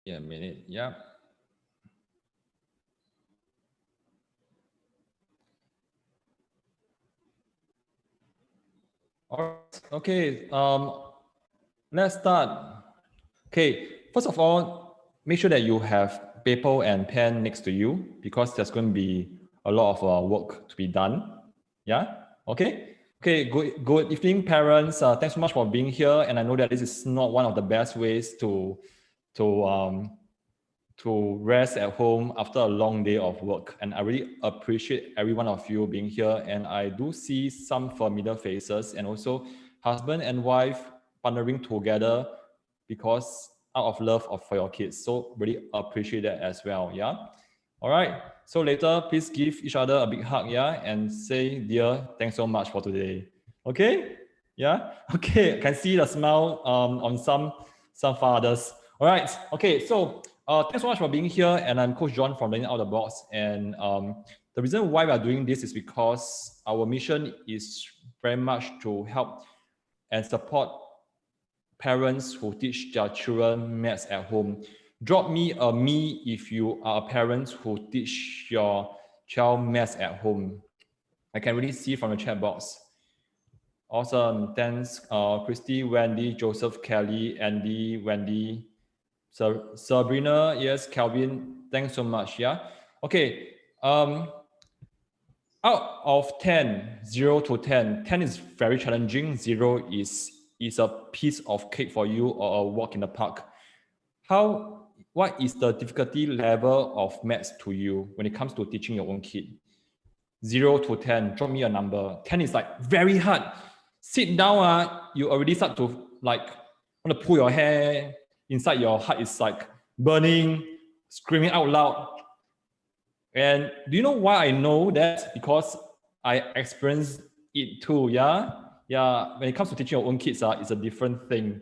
Yeah, a minute. Yeah. All right. Okay. Let's start. Okay. First of all, make sure that you have paper and pen next to you because there's going to be a lot of work to be done. Yeah. Okay. Okay. Good evening, parents. Thanks so much for being here. And I know that this is not one of the best ways to rest at home after a long day of work. And I really appreciate every one of you being here. And I do see some familiar faces and also husband and wife partnering together because out of love for your kids. So really appreciate that as well. Yeah. All right. So later, please give each other a big hug. Yeah. And say, dear, thanks so much for today. Okay. Yeah. Okay. I can see the smile on some fathers. All right. Okay. So thanks so much for being here. And I'm Coach John from Learning Out of the Box. And the reason why we are doing this is because our mission is very much to help and support parents who teach their children maths at home. Drop me a me if you are a parent who teach your child maths at home. I can really see from the chat box. Awesome. Thanks, Christy, Wendy, Joseph, Kelly, Andy, Wendy, Sabrina, yes, Calvin. Thanks so much. Yeah. Okay. Out of 10, 0 to 10, 10 is very challenging. 0 is a piece of cake for you or a walk in the park. What is the difficulty level of maths to you when it comes to teaching your own kid? 0 to 10, drop me a number. 10 is like very hard. Sit down, you already start to like want to pull your hair. Inside your heart is like burning, screaming out loud. And do you know why I know that? Because I experienced it too, yeah? Yeah, when it comes to teaching your own kids, it's a different thing.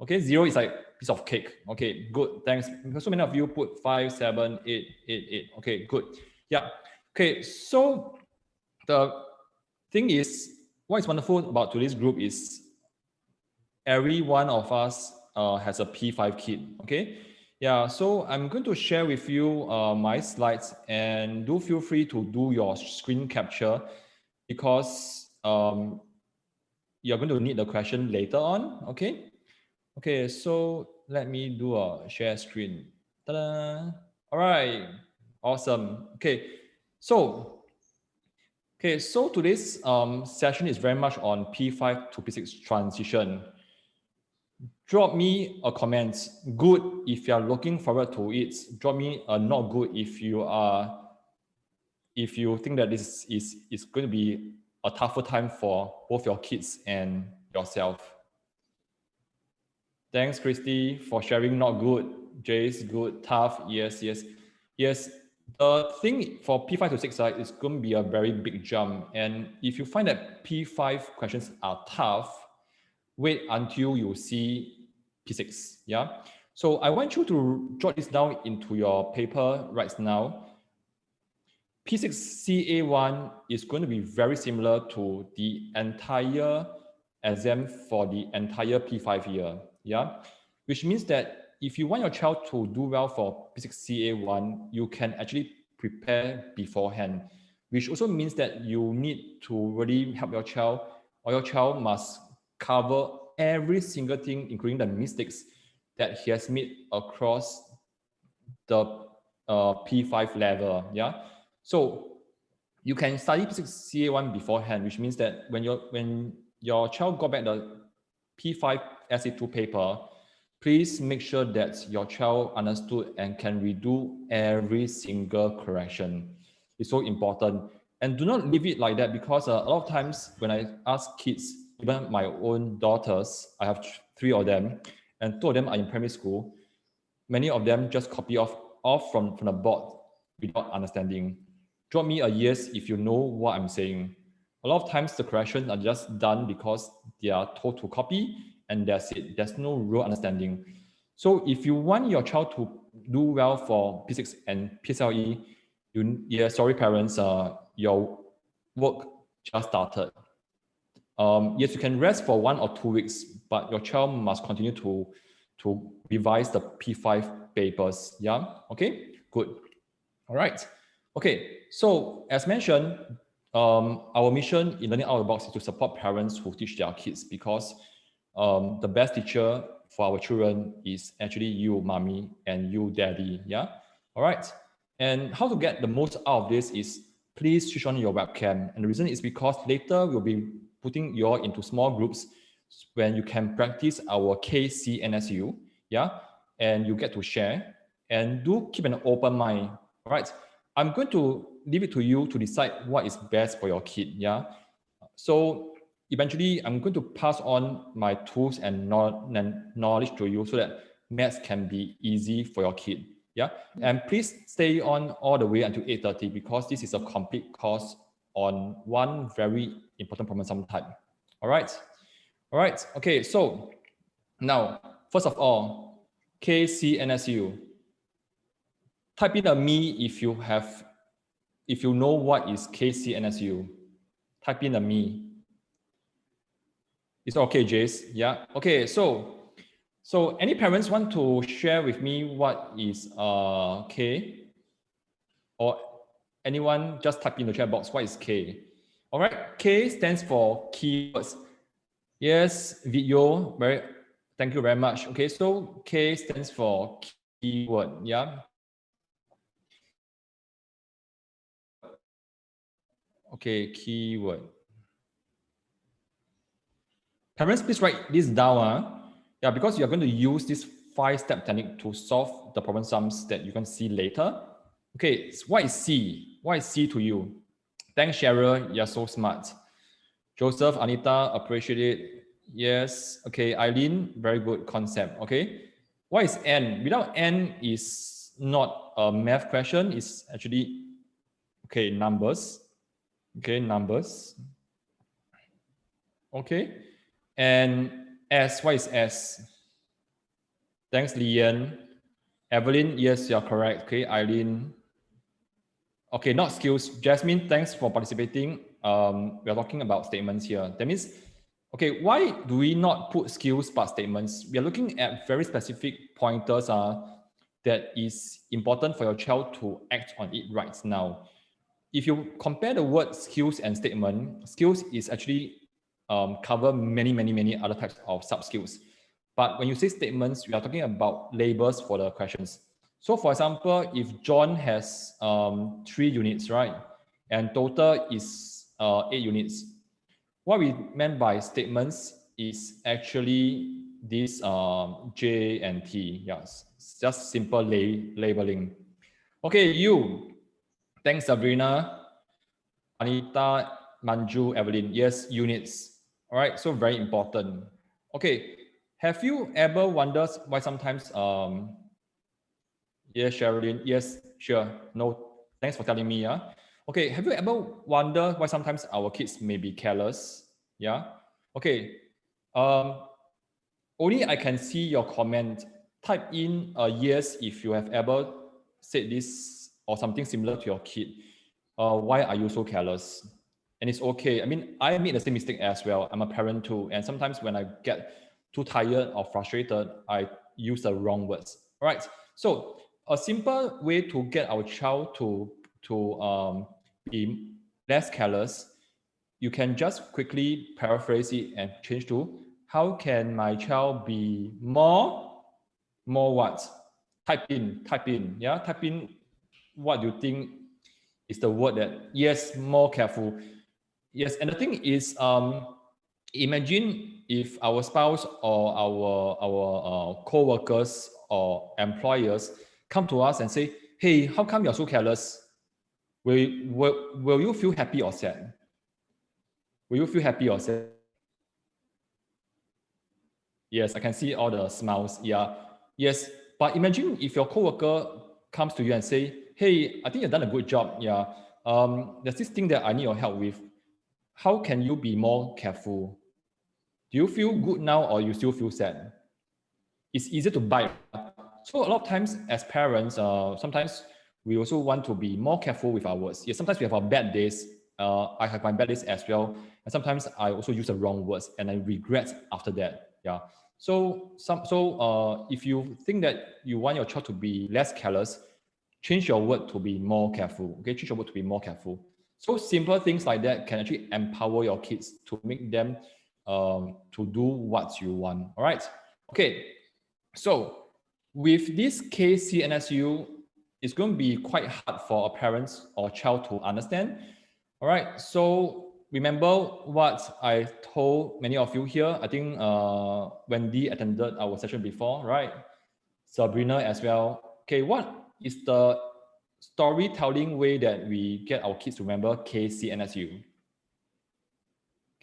Okay, 0 is like piece of cake. Okay, good, thanks. Because so many of you put 5, 7, 8, 8, 8. Okay, good. Yeah. Okay, so the thing is, what is wonderful about today's group is every one of us has a P5 kid, okay? Yeah, so I'm going to share with you my slides, and do feel free to do your screen capture because you're going to need the question later on, okay? Okay, so let me do a share screen. Ta-da! All right, awesome. Okay, so today's session is very much on P5 to P6 transition. Drop me a comment. Good if you are looking forward to it. Drop me a not good if you think that this is going to be a tougher time for both your kids and yourself. Thanks, Christy, for sharing not good. Jace, good, tough. Yes, yes, yes. The thing for P5 to 6 is going to be a very big jump. And if you find that P5 questions are tough, wait until you see P6. Yeah. So I want you to jot this down into your paper right now. P6 CA1 is going to be very similar to the entire exam for the entire P5 year. Yeah. Which means that if you want your child to do well for P6 CA1, you can actually prepare beforehand, which also means that you need to really help your child, or your child must cover every single thing, including the mistakes that he has made across the P5 level. Yeah. So you can study P6 CA1 beforehand, which means that when your child got back the P5 SA2 paper, please make sure that your child understood and can redo every single correction. It's so important. And do not leave it like that, because a lot of times when I ask kids, even my own daughters, I have 3 of them, and 2 of them are in primary school, many of them just copy off from the board without understanding. Drop me a yes if you know what I'm saying. A lot of times the corrections are just done because they are told to copy, and that's it. There's no real understanding. So if you want your child to do well for P6 and PSLE, sorry parents, your work just started. Yes, you can rest for 1 or 2 weeks, but your child must continue to revise the P5 papers. Yeah, okay, good. All right. Okay, so as mentioned, our mission in Learning Out of the Box is to support parents who teach their kids, because the best teacher for our children is actually you, mommy, and you, daddy. Yeah. All right. And how to get the most out of this is please switch on your webcam. And the reason is because later we'll be putting you all into small groups when you can practice our KCNSU. Yeah. And you get to share, and do keep an open mind. All right. I'm going to leave it to you to decide what is best for your kid. Yeah. So eventually, I'm going to pass on my tools and knowledge to you so that maths can be easy for your kid. Yeah. And please stay on all the way until 8:30, because this is a complete course on one very important problem sum type. All right. All right. Okay. So now, first of all, KCNSU. Type in a me if you know what is KCNSU. Type in a me. It's okay, Jace. Yeah. Okay. So any parents want to share with me what is K? Or anyone just type in the chat box what is K? All right. K stands for keywords. Yes, video. Thank you very much. Okay. So K stands for keyword. Yeah. Okay. Keyword. Parents, please write this down. Yeah, because you're going to use this 5-step technique to solve the problem sums that you can see later. Okay, so what is C? What is C to you? Thanks, Cheryl. You're so smart. Joseph, Anita, appreciate it. Yes. Okay, Eileen, very good concept. Okay. What is N? Without N is not a math question. It's actually, okay, numbers. Okay, numbers. Okay. And S, what is S? Thanks, Lian. Evelyn, yes, you're correct. Okay, Eileen. Okay, not skills. Jasmine, thanks for participating. We're talking about statements here. That means, okay, why do we not put skills but statements? We are looking at very specific pointers that is important for your child to act on it right now. If you compare the word skills and statement, skills is actually cover many other types of sub-skills. But when you say statements, we are talking about labels for the questions. So for example, if John has 3 units, right? And total is 8 units. What we meant by statements is actually this J and T. Yes, just simple labeling. Okay, you. Thanks, Sabrina, Anita, Manju, Evelyn. Yes, units. All right, so very important. Okay, have you ever wondered why sometimes, yes, Sherilyn, yes, sure, no, thanks for telling me, yeah? Okay, have you ever wondered why sometimes our kids may be careless? Yeah, okay, only I can see your comment. Type in a yes if you have ever said this or something similar to your kid. Why are you so careless? And it's okay. I mean, I made the same mistake as well. I'm a parent too. And sometimes when I get too tired or frustrated, I use the wrong words. All right. So a simple way to get our child to be less careless, you can just quickly paraphrase it and change to, how can my child be more what? Type in, yeah, type in what you think is the word that, yes, more careful. Yes, and the thing is, imagine if our spouse or our co-workers or employers come to us and say, hey, how come you're so careless? Will you feel happy or sad? Will you feel happy or sad? Yes, I can see all the smiles. Yeah. Yes. But imagine if your coworker comes to you and say, hey, I think you've done a good job. Yeah. There's this thing that I need your help with. How can you be more careful? Do you feel good now or you still feel sad? It's easier to bite. So a lot of times as parents, sometimes we also want to be more careful with our words. Yes, sometimes we have our bad days. I have my bad days as well. And sometimes I also use the wrong words and I regret after that. Yeah. If you think that you want your child to be less careless, change your word to be more careful. Okay, change your word to be more careful. So simple things like that can actually empower your kids to make them to do what you want. All right. Okay. So with this KCNSU, it's going to be quite hard for a parent or child to understand. All right. So remember what I told many of you here. I think Wendy attended our session before, right? Sabrina as well. Okay, what is the storytelling way that we get our kids to remember KCNSU?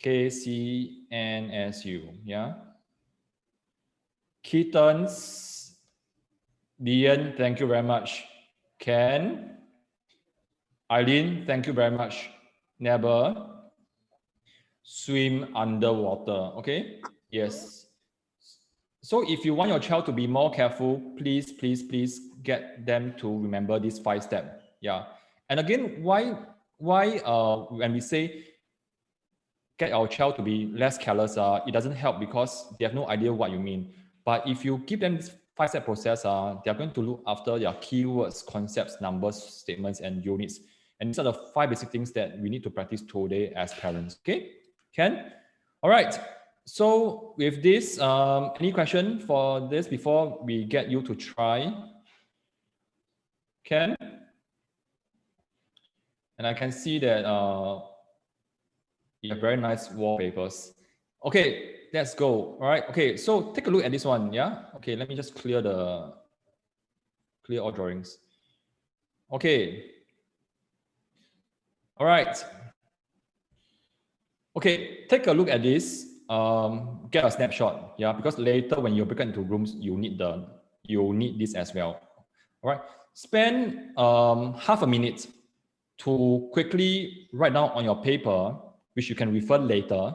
KCNSU, yeah. Kittens, Dian, thank you very much. Ken, Eileen, thank you very much. Never swim underwater, okay? Yes. So if you want your child to be more careful, please get them to remember this 5-step. Yeah. And again, why when we say get our child to be less careless, it doesn't help because they have no idea what you mean. But if you give them this 5-step process, they're going to look after their keywords, concepts, numbers, statements, and units. And these are the 5 basic things that we need to practice today as parents. Okay, Ken? All right. So with this, any question for this before we get you to try? Ken? And I can see that you have very nice wallpapers. Okay, let's go. All right. Okay, so take a look at this one. Yeah. Okay, let me just clear all drawings. Okay. All right. Okay, take a look at this. Get a snapshot. Yeah, because later when you break into rooms, you need this as well. All right. Spend half a minute to quickly write down on your paper, which you can refer later,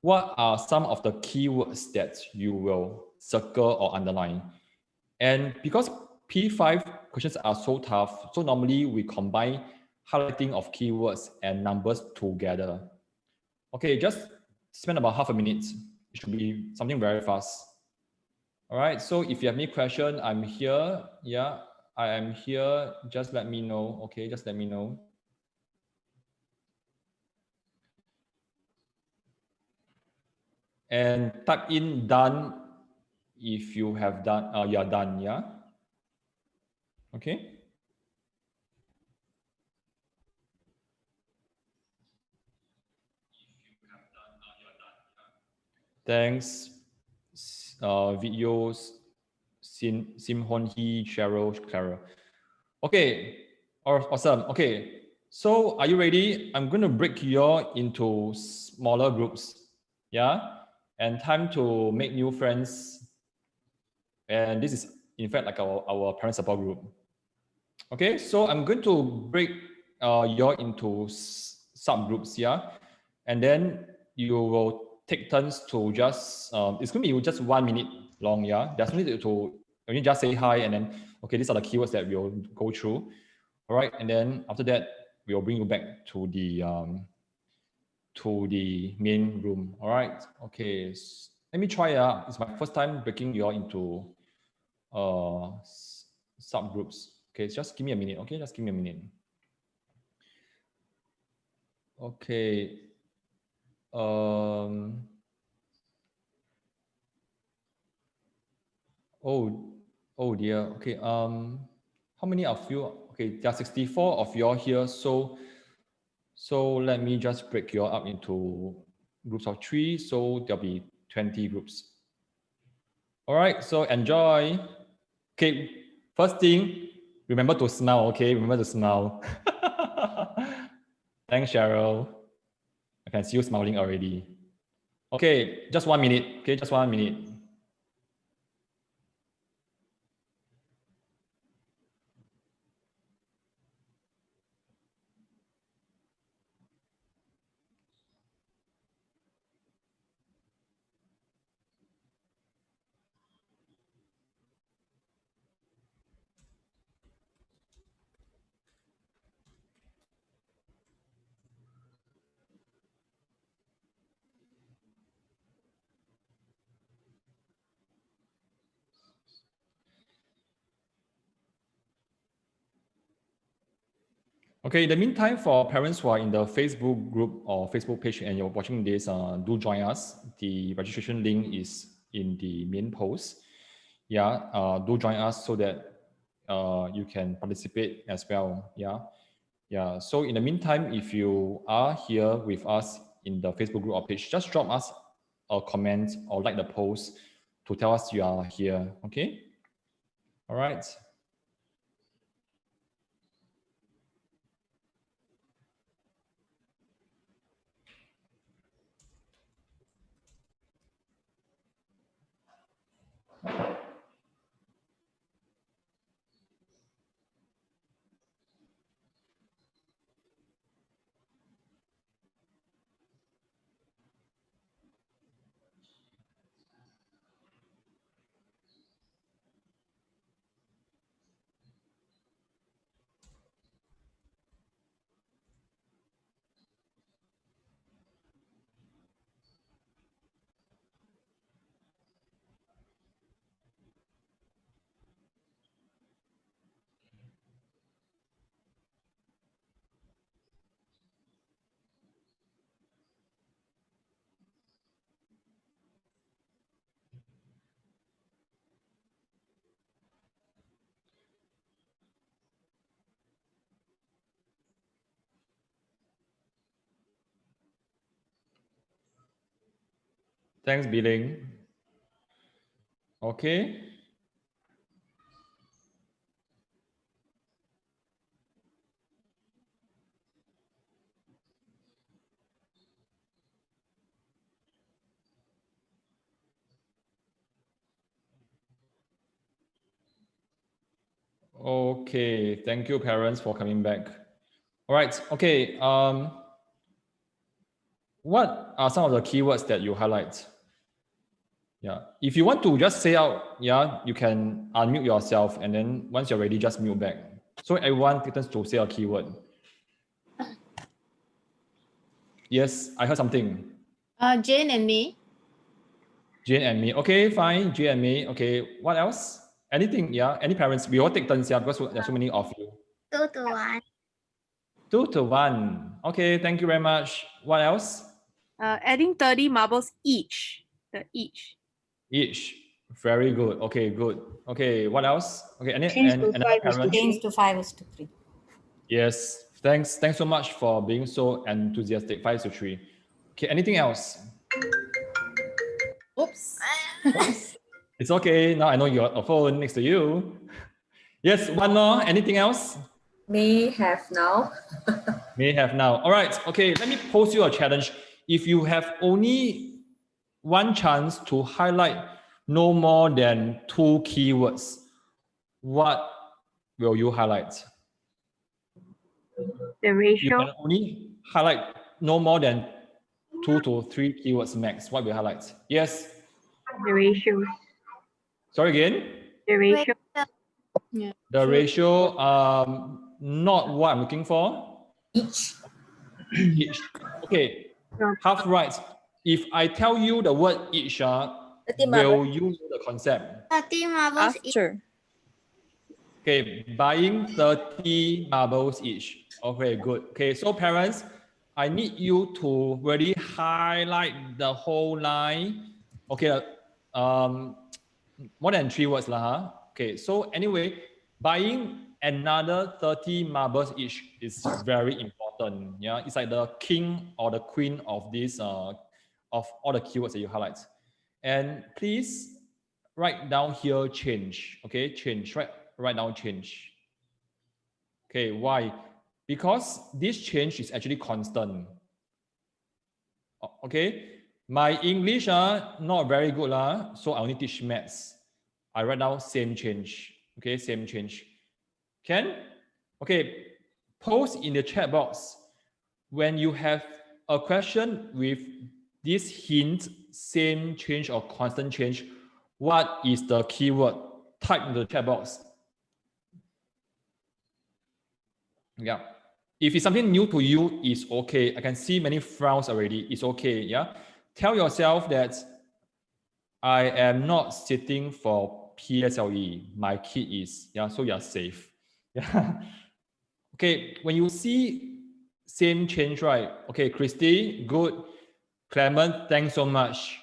what are some of the keywords that you will circle or underline? And because P5 questions are so tough, so normally we combine highlighting of keywords and numbers together. Okay, just spend about half a minute. It should be something very fast. All right, so if you have any question, I'm here. Yeah, I am here. Just let me know. Okay, just let me know. And type in done if you have done, you are done, yeah? Okay. Thanks, videos, Sim Hon Hee, Cheryl, Clara. Okay, awesome. Okay, so are you ready? I'm going to break you all into smaller groups. Yeah, and time to make new friends. And this is, in fact, like our parent support group. Okay, so I'm going to break you all into subgroups. Yeah, and then you will take turns to just, it's going to be just 1 minute long. Yeah, there's no need to you just say hi and then, okay, these are the keywords that we'll go through. All right, and then after that, we'll bring you back to the main room. All right, okay, let me try. It's my first time breaking you all into subgroups. Okay, just give me a minute. Okay, just give me a minute. Okay. Oh dear. Okay. How many of you? Okay, there are 64 of you all here. So let me just break you all up into groups of 3. So there'll be 20 groups. All right. So enjoy. Okay. First thing, remember to smile. Okay, remember to smile. Thanks, Cheryl. I can see you smiling already. Okay, just 1 minute. Okay, just 1 minute. Okay, in the meantime, for parents who are in the Facebook group or Facebook page and you're watching this, do join us. The registration link is in the main post. Yeah, do join us so that you can participate as well. Yeah. So in the meantime, if you are here with us in the Facebook group or page, just drop us a comment or like the post to tell us you are here. Okay. All right. Thanks, Billing. Okay. Okay. Thank you, parents, for coming back. All right. Okay. What are some of the keywords that you highlight? Yeah. If you want to just say out, yeah, you can unmute yourself, and then once you're ready, just mute back. So everyone takes turns to say a keyword. Yes, I heard something. Jane and me. Jane and me. Okay, fine. Jane and me. Okay. What else? Anything? Yeah. Any parents? We all take turns, yeah, because there's so many of you. 2 to 1. 2 to 1. Okay. Thank you very much. What else? Adding 30 marbles each. The each. Each. Very good. Okay, good. Okay, what else? Okay, and Change to another 5 parent? Change to 5:3. Yes. Thanks so much for being so enthusiastic. 5 to 3. Okay, anything else? Oops. It's okay. Now I know you got a phone next to you. Yes, one more. Anything else? May have now. May have now. All right. Okay, let me pose you a challenge. If you have only one chance to highlight no more than 2 keywords, what will you highlight? The You ratio. can only highlight no more than 2 to 3 keywords max. What will you highlight? Yes. The ratios. Sorry again. The ratio. Yeah. The ratio, not what I'm looking for. Each. Each. Okay. No. Half right. If I tell you the word each, will you know the concept? 30 marbles each. After. Okay, buying 30 marbles each. Okay, good. Okay, so parents, I need you to really highlight the whole line. Okay, more than 3 words lah. Huh? Okay, so anyway, buying another 30 marbles each is very important. Yeah, it's like the king or the queen of this of all the keywords that you highlight. And please write down here change. Okay, change. Write down change. Okay, why? Because this change is actually constant. Okay, my English not very good so I only teach maths. I write down same change. Okay, same change. Can? Okay, post in the chat box when you have a question with this hint, same change or constant change. What is the keyword? Type in the chat box. Yeah. If it's something new to you, it's okay. I can see many frowns already. It's okay. Yeah. Tell yourself that I am not sitting for PSLE. My kid is. Yeah. So you're safe. Yeah. Okay, when you see same change, right? Okay, Christy, good. Clement, thanks so much.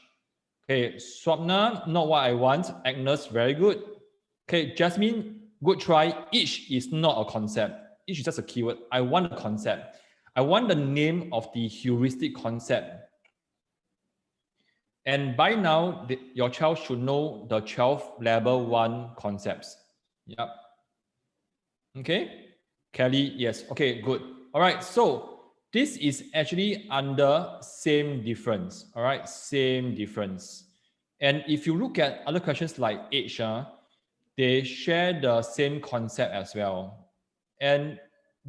Okay, Swapna, not what I want. Agnes, very good. Okay, Jasmine, good try. Each is not a concept. Each is just a keyword. I want a concept. I want the name of the heuristic concept. And by now, your child should know the 12 level 1 concepts. Yep. Okay. Kelly, yes. Okay, good. All right. So this is actually under same difference. All right. Same difference. And if you look at other questions like age, they share the same concept as well. And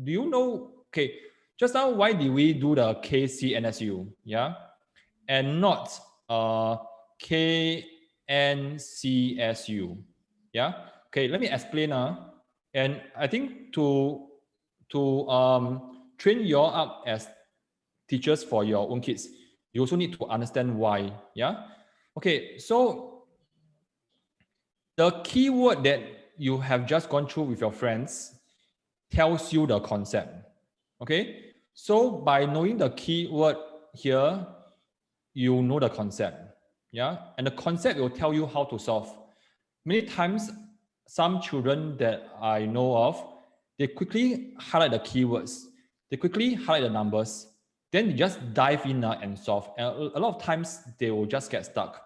do you know, okay, just now, why did we do the KCNSU? Yeah. And not KNCSU. Yeah. Okay, let me explain. And I think to train you all up as teachers for your own kids, you also need to understand why. Yeah. Okay, so the keyword that you have just gone through with your friends tells you the concept. Okay, so by knowing the keyword here, you know the concept. Yeah, and the concept will tell you how to solve. Many times, some children that I know of, they quickly highlight the keywords, they quickly highlight the numbers, then they just dive in and solve. And a lot of times, they will just get stuck.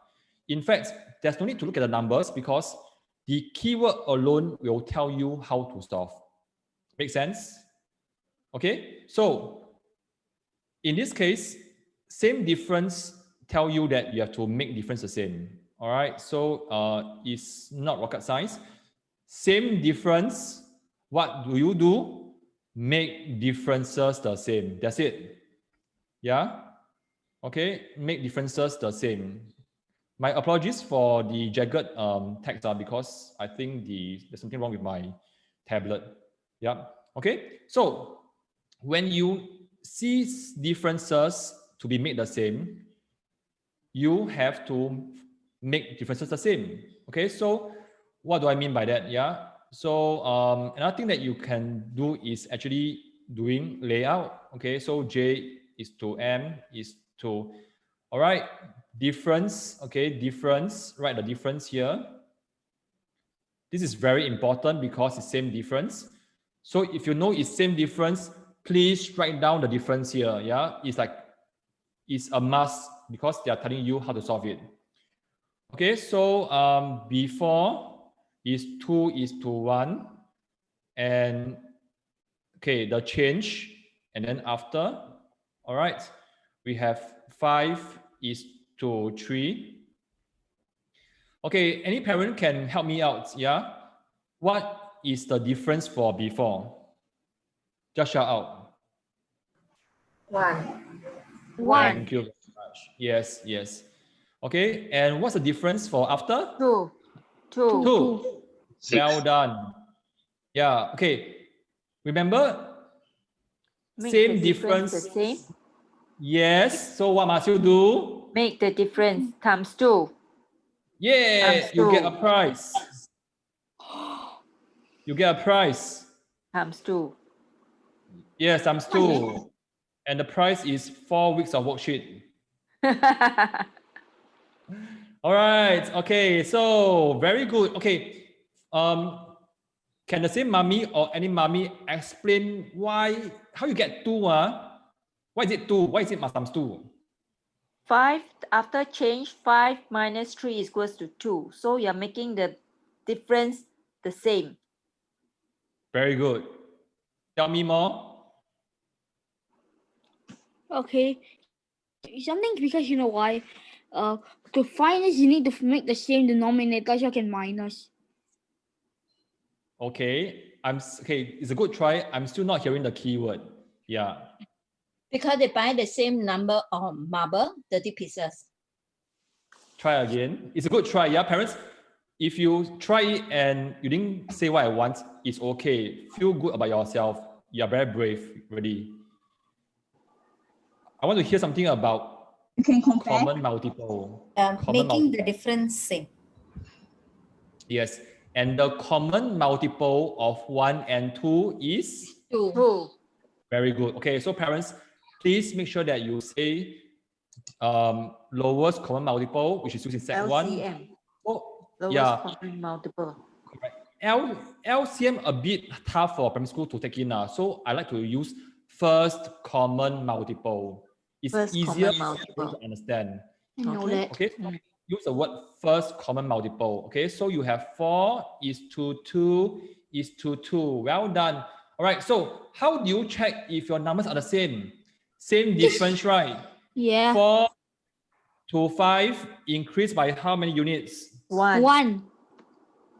In fact, there's no need to look at the numbers because the keyword alone will tell you how to solve. Make sense? Okay, so in this case, same difference tell you that you have to make difference the same. All right, so it's not rocket science. Same difference, what do you do? Make differences the same. That's it. Yeah. Okay, make differences the same. My apologies for the jagged text because I think there's something wrong with my tablet. Yeah. Okay, so when you see differences to be made the same, you have to make differences the same. Okay, so what do I mean by that? Yeah, so another thing that you can do is actually doing layout. Okay, so J is to M is to, all right, difference. Okay, difference, write the difference here. This is very important because it's same difference. So if you know it's same difference, please write down the difference here. Yeah, it's a must because they are telling you how to solve it. Okay, so before is 2:1, and okay, the change, and then after, all right, we have 5:3. Okay, any parent can help me out, yeah? What is the difference for before? Just shout out. 1. Thank you very much. Yes, yes. Okay, and what's the difference for after? 2. 2. Well done. Yeah, okay. Remember, Make same the difference difference. the same. Yes, so what must you do? Make the difference times 2. Yeah, Times you get 2. a prize. You get a prize. Times 2. Yes, times 2. And the prize is 4 weeks of worksheet. All right. Okay. So very good. Okay. Can the same mommy or any mommy explain how you get 2? Why is it 2? Why is it times 2? 5 after change, 5 minus 3 is equals to 2. So you're making the difference the same. Very good. Tell me more. Okay, something because you know why? To find this, you need to make the same denominator so you can minus. Okay, okay. It's a good try. I'm still not hearing the keyword. Yeah. Because they buy the same number of marble, 30 pieces. Try again. It's a good try. Yeah, parents. If you try it and you didn't say what I want, it's okay. Feel good about yourself. You're very brave, really. I want to hear something about common multiple. Making the difference same. Yes, and the common multiple of 1 and 2 is? 2. 2. Very good. Okay, so parents, please make sure that you say lowest common multiple, which is used in set 1. LCM. Oh, Lowest yeah. common multiple. Correct. LCM a bit tough for primary school to take in. So I like to use first common multiple. It's First easier common for you multiple. to understand. I know Okay. that. Okay, so use the word first common multiple. Okay, so you have 4 is to 2 is to 2. Well done. All right, so how do you check if your numbers are the same? Same difference, right? Yeah. 4 to 5 increased by how many units? 1. 1.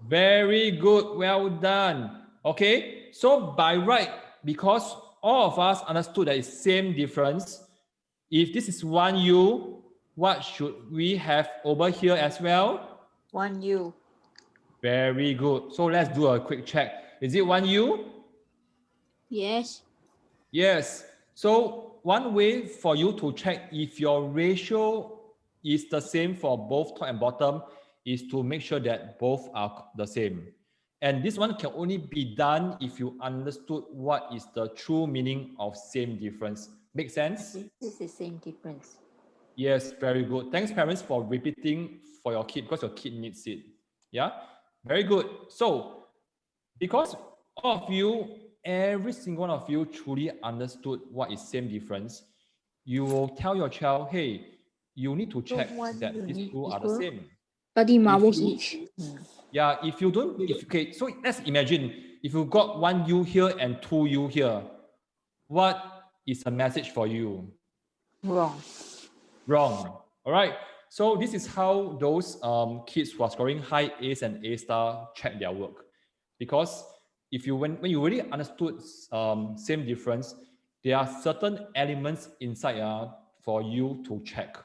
Very good. Well done. Okay, so by right, because all of us understood that it's same difference, if this is 1U, what should we have over here as well? 1U. Very good. So let's do a quick check. Is it 1U? Yes. Yes. So one way for you to check if your ratio is the same for both top and bottom is to make sure that both are the same. And this one can only be done if you understood what is the true meaning of same difference. Make sense? This is same difference. Yes, very good. Thanks, parents, for repeating for your kid because your kid needs it. Yeah, very good. So, because all of you, every single one of you truly understood what is same difference, you will tell your child, hey, you need to check that these two are the same. 30 marbles you- each. Yeah, if you don't, okay, so let's imagine if you got 1U here and 2U here, what is a message for you? Wrong. Wrong. All right. So this is how those kids who are scoring high A's and A star check their work. Because if you when you really understood same difference, there are certain elements inside for you to check.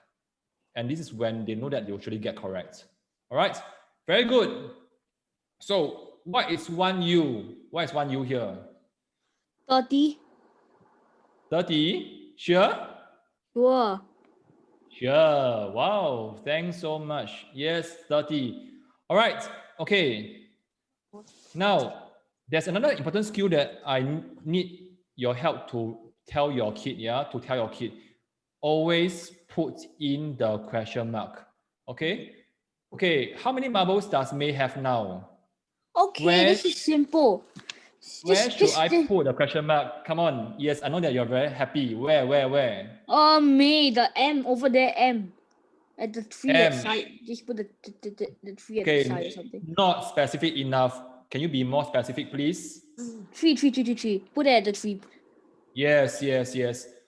And this is when they know that they usually get correct. All right. Very good. So what is 1U? What is 1U here? 30. 30? Sure? Sure. Sure. Wow. Thanks so much. Yes, 30. All right. Okay. Now, there's another important skill that I need your help to tell your kid, to tell your kid. Always put in the question mark. Okay? Okay, how many marbles does May have now? Okay, Where- this is simple. Where should I put the question mark? Come on. Yes, I know that you're very happy. Where? May, the M over there, M. At the tree M. side. Just put the tree at Okay, the side or something. not specific enough. Can you be more specific, please? Tree. Put it at the tree. Yes.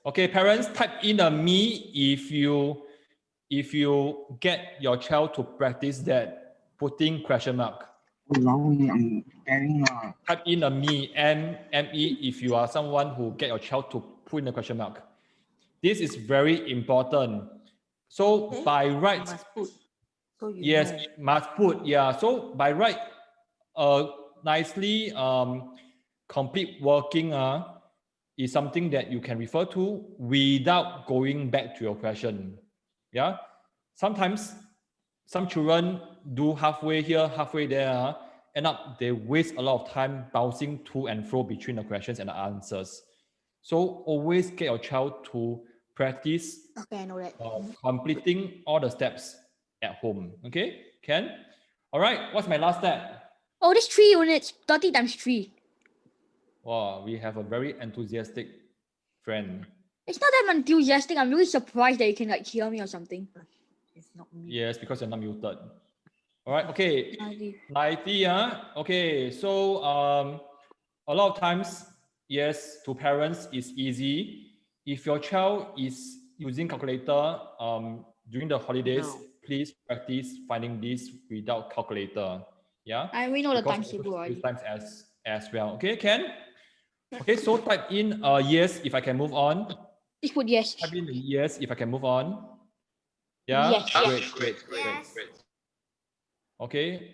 Okay, parents, type in a me if you get your child to practice that putting question mark. Type in a me, M-E, if you are someone who get your child to put in a question mark. This is very important. So by right, Must put. So you yes, know. must put. Yeah. So by right, nicely complete working is something that you can refer to without going back to your question. Yeah. Sometimes some children do halfway here, halfway there. End up they waste a lot of time bouncing to and fro between the questions and the answers. So always get your child to practice Okay, I know that. completing all the steps at home. Okay, Ken? All right, what's my last step? Oh, this 3 units. 30 times 3. Wow, we have a very enthusiastic friend. It's not that I'm enthusiastic. I'm really surprised that you can like hear me or something. It's not me. Yes, because you're not muted. All right, okay. 90. 90, okay. So a lot of times, yes, to parents it's easy. If your child is using calculator during the holidays, No. please practice finding this without calculator. Yeah. We know the Because times table already. few times as well. Okay, Ken? Okay, so type in yes if I can move on. Just put yes. Type in yes if I can move on. Yeah. Yes. Great. Okay.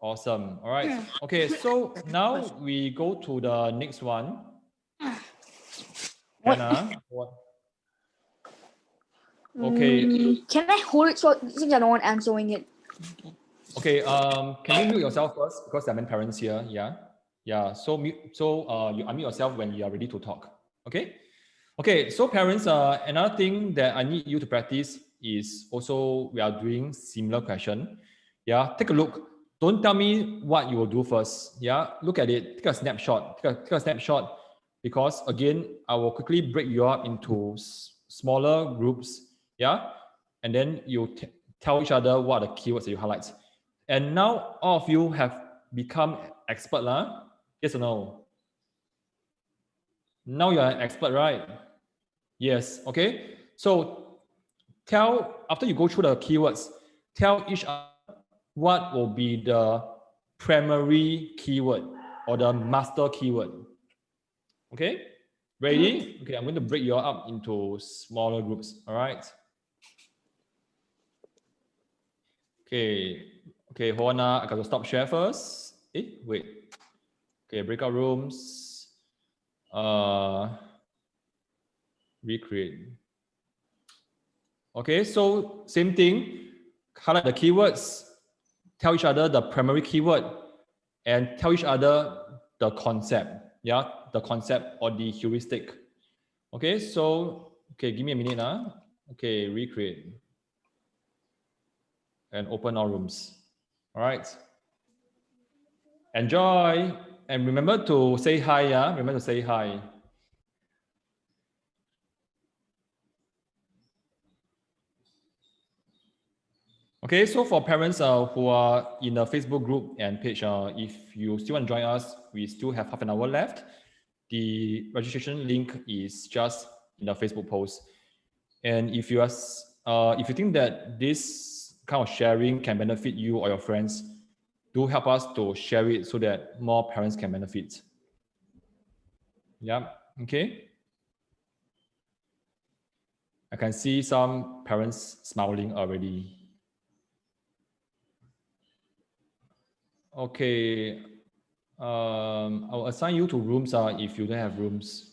Awesome. All right. Okay, so now we go to the next one. Hannah, what? Okay. Can I hold it so since I don't want answering it? Okay. Can you mute yourself first because there are many parents here? Yeah. Yeah, so you unmute yourself when you are ready to talk. Okay? Okay, so parents, another thing that I need you to practice is also we are doing similar question. Yeah, take a look. Don't tell me what you will do first. Yeah, look at it, take a snapshot, take a snapshot, because again, I will quickly break you up into smaller groups. Yeah, and then you tell each other what are the keywords that you highlight. And now all of you have become expert, lah. Yes or no? Now you're an expert, right? Yes. Okay. So after you go through the keywords, tell each other what will be the primary keyword or the master keyword. Okay. Ready? Okay. I'm going to break you up into smaller groups. All right. Okay. Okay. Hold on. I got to stop share first. Wait. Okay. Breakout rooms. Recreate. Okay, so same thing, highlight the keywords, tell each other the primary keyword, and tell each other the concept, yeah, the concept or the heuristic. Okay, so, okay, give me a minute. Okay, recreate and open our rooms. All right. Enjoy, and remember to say hi, yeah, remember to say hi. Okay, so for parents who are in the Facebook group and page, if you still want to join us, we still have half an hour left. The registration link is just in the Facebook post. And if you think that this kind of sharing can benefit you or your friends, do help us to share it so that more parents can benefit. Yeah, okay. I can see some parents smiling already. Okay, I'll assign you to rooms if you don't have rooms.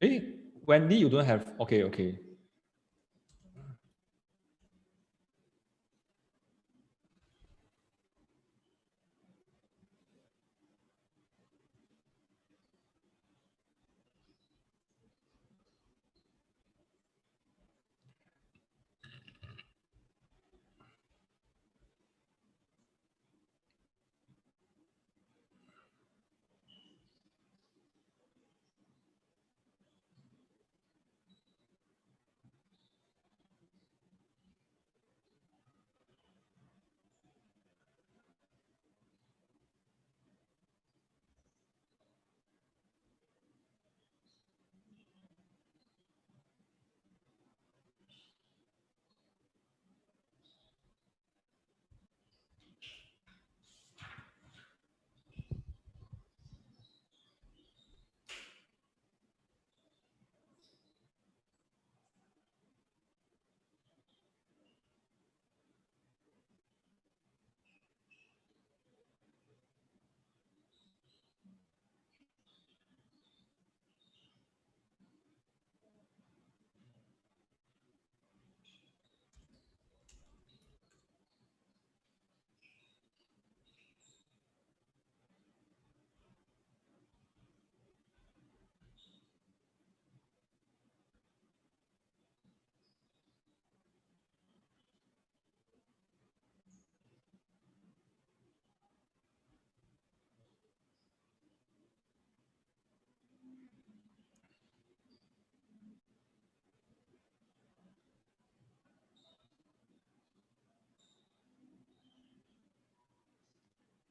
Hey, Wendy, you don't have, okay.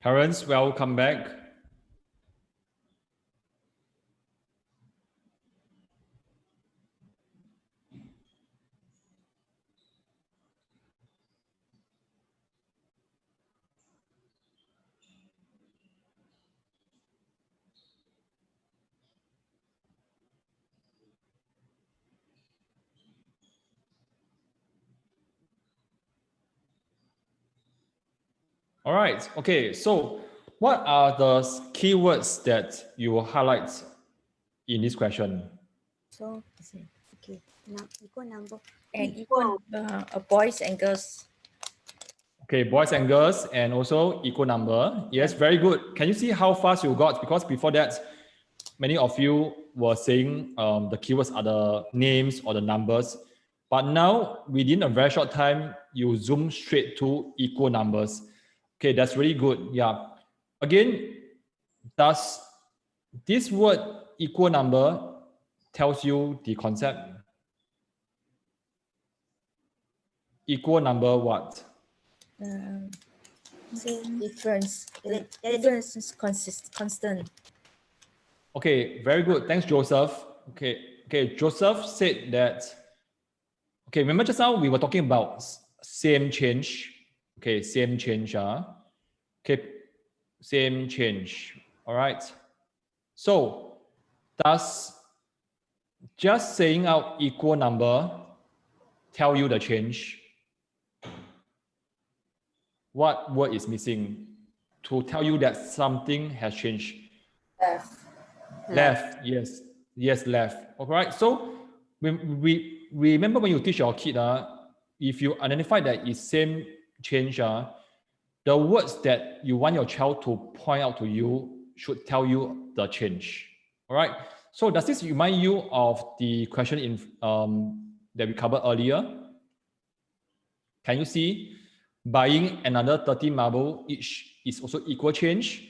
Parents, welcome back. All right. Okay. So what are the keywords that you will highlight in this question? So, okay. Now, equal number and equal boys and girls. Okay, boys and girls, and also equal number. Yes, very good. Can you see how fast you got? Because before that, many of you were saying the keywords are the names or the numbers. But now, within a very short time, you zoom straight to equal numbers. Okay, that's really good. Yeah. Again, does this word equal number tells you the concept? Equal number what? Difference. Difference is constant. Okay, very good. Thanks, Joseph. Okay. Joseph said that. Okay, remember just now we were talking about same change. Okay, same change. Okay, same change. All right. So, does just saying out equal number tell you the change? What word is missing to tell you that something has changed? Left. Yes, left. All right. So we remember when you teach your kid, if you identify that it's same change, the words that you want your child to point out to you should tell you the change. All right. So does this remind you of the question in that we covered earlier? Can you see buying another 30 marble each is also equal change,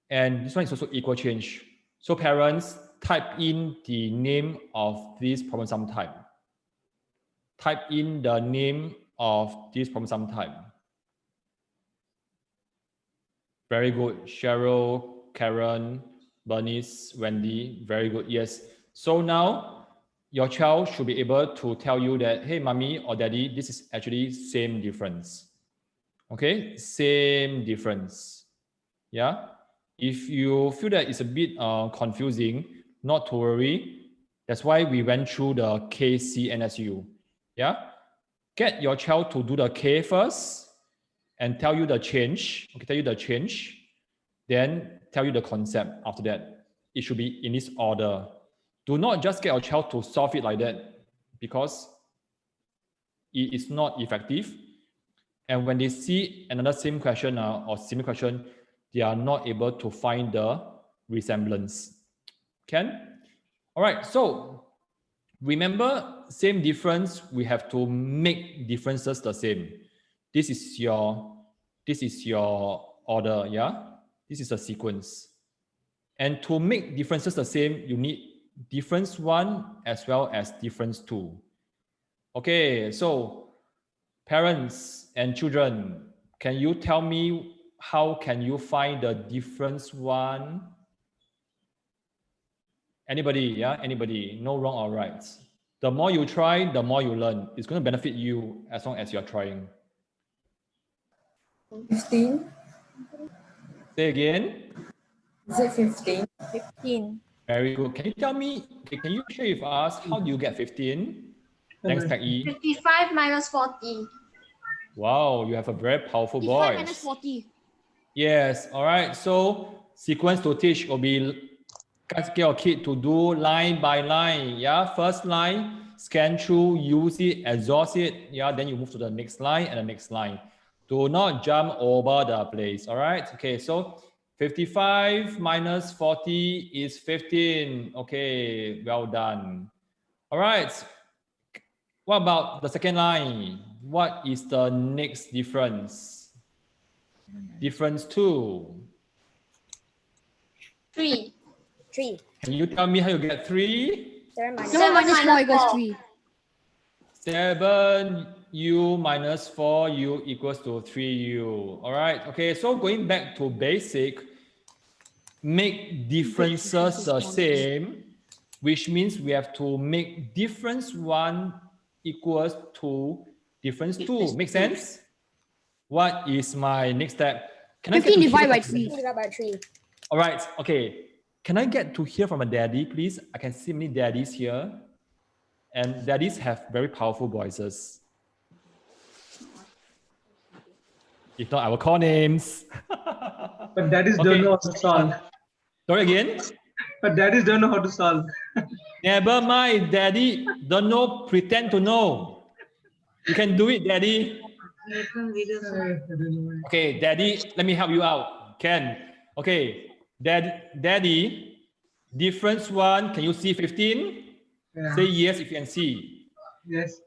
and this one is also equal change. So parents, type in the name of this problem sum type. Type in the name of this problem sum type. Very good. Cheryl, Karen, Bernice, Wendy. Very good. Yes. So now your child should be able to tell you that, hey, mommy or daddy, this is actually same difference. Okay, same difference. Yeah. If you feel that it's a bit confusing, not to worry. That's why we went through the KCNSU. Yeah. Get your child to do the K first and tell you the change. Okay, tell you the change. Then tell you the concept after that. It should be in this order. Do not just get your child to solve it like that because it is not effective. And when they see another same question or similar question, they are not able to find the resemblance. Can? All right, so remember, same difference, we have to make differences the same. This is your order, yeah? This is a sequence. And to make differences the same, you need difference 1 as well as difference 2. Okay, so parents and children, can you tell me how can you find the difference 1? Anybody, yeah? Anybody? No wrong or right. The more you try, the more you learn. It's going to benefit you as long as you're trying. 15. Say again. Is it 15? 15. Very good. Can you tell me, okay, can you share with us how do you get 15? Thanks, Peggy. 55 minus 40. Wow, you have a very powerful 55 voice. minus 40. Yes, all right. So sequence to teach will be get your kid to do line by line. Yeah, first line, scan through, use it, exhaust it. Yeah, then you move to the next line and the next line. Do not jump over the place. All right. Okay, so 55 minus 40 is 15. Okay, well done. All right. What about the second line? What is the next difference? Difference 2. 3. 3. Can you tell me how you get 3? 7 minus 7 minus 4 equals 4. 3. 7u minus 4u equals to 3u. All right. Okay. So going back to basic, make differences the same, which means we have to make difference 1 equals to difference 2. Make sense? What is my next step? Can I get 15 to hear divided by from- 3. divided by 3. All right. Okay. Can I get to hear from a daddy, please? I can see many daddies here. And daddies have very powerful voices. If not, I will call names. But daddies don't know how to solve. Sorry again? But daddies don't know how to solve. Never mind, Daddy. Don't know, pretend to know. You can do it, Daddy. Okay, Daddy, let me help you out. Ken. Okay, Daddy, difference one, can you see 15? Yeah. Say yes if you can see. Yes.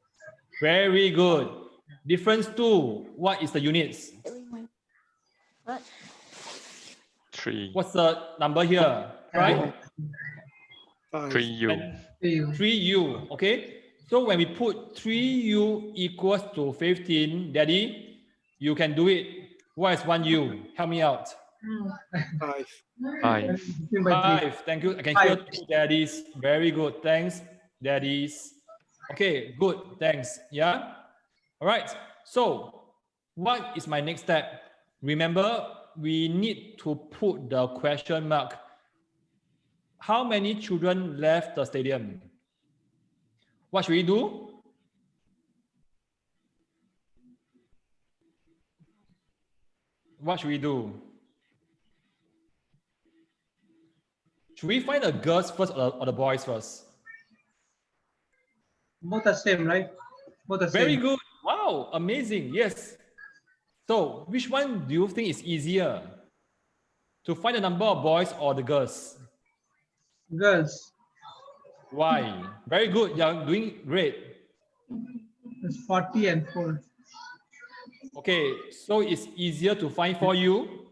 Very good. Difference two, what is the units? What? 3. What's the number here? Right? 3U. And 3U, okay? So when we put 3U equals to 15, Daddy, you can do it. What is 1U? Help me out. 5. 5. Thank you. I can hear 2 daddies. Very good. Thanks, daddies. Okay, good. Thanks. Yeah. All right. So what is my next step? Remember, we need to put the question mark. How many children left the stadium? What should we do? What should we do? Should we find the girls first or the boys first? Both are same, right? Both are Very same. good. Wow, amazing. Yes. So which one do you think is easier? To find the number of boys or the girls? Girls. Why? Very good. You're doing great. It's 40 and 4. Okay, so it's easier to find for you.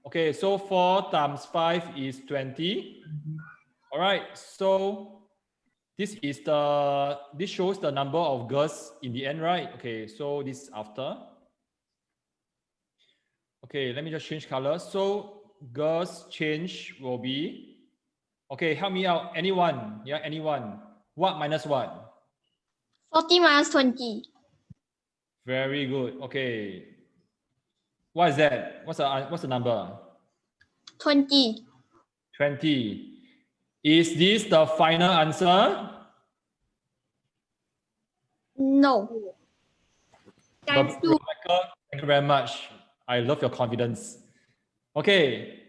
Okay, so 4 times 5 is 20. All right, so this shows the number of girls in the end, right? Okay, so this is after. Okay, let me just change color. So girls change will be, okay, help me out. Anyone? Yeah, anyone. What minus what? 40 minus 20. Very good. Okay. What is that? What's the number? 20. 20. Is this the final answer? No. Times 2. Rebecca, thank you very much. I love your confidence. Okay.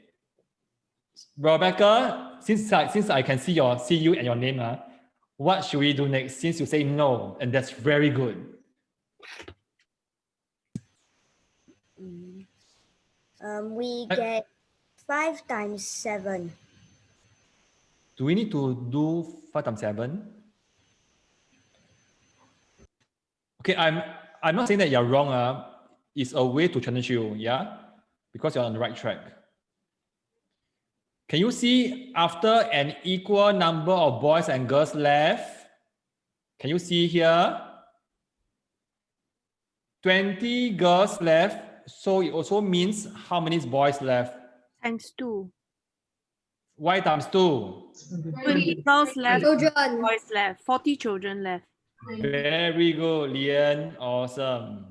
Rebecca, since I can see you and your name, what should we do next? Since you say no, and that's very good. We get 5 times 7. Do we need to do 5 times 7? Okay, I'm not saying that you're wrong. It's a way to challenge you, yeah? Because you're on the right track. Can you see after an equal number of boys and girls left? Can you see here? 20 girls left. So it also means how many boys left? Times 2. Y times 2. 20 girls left, Children. boys left, 40 children left. Very good, Lian. Awesome.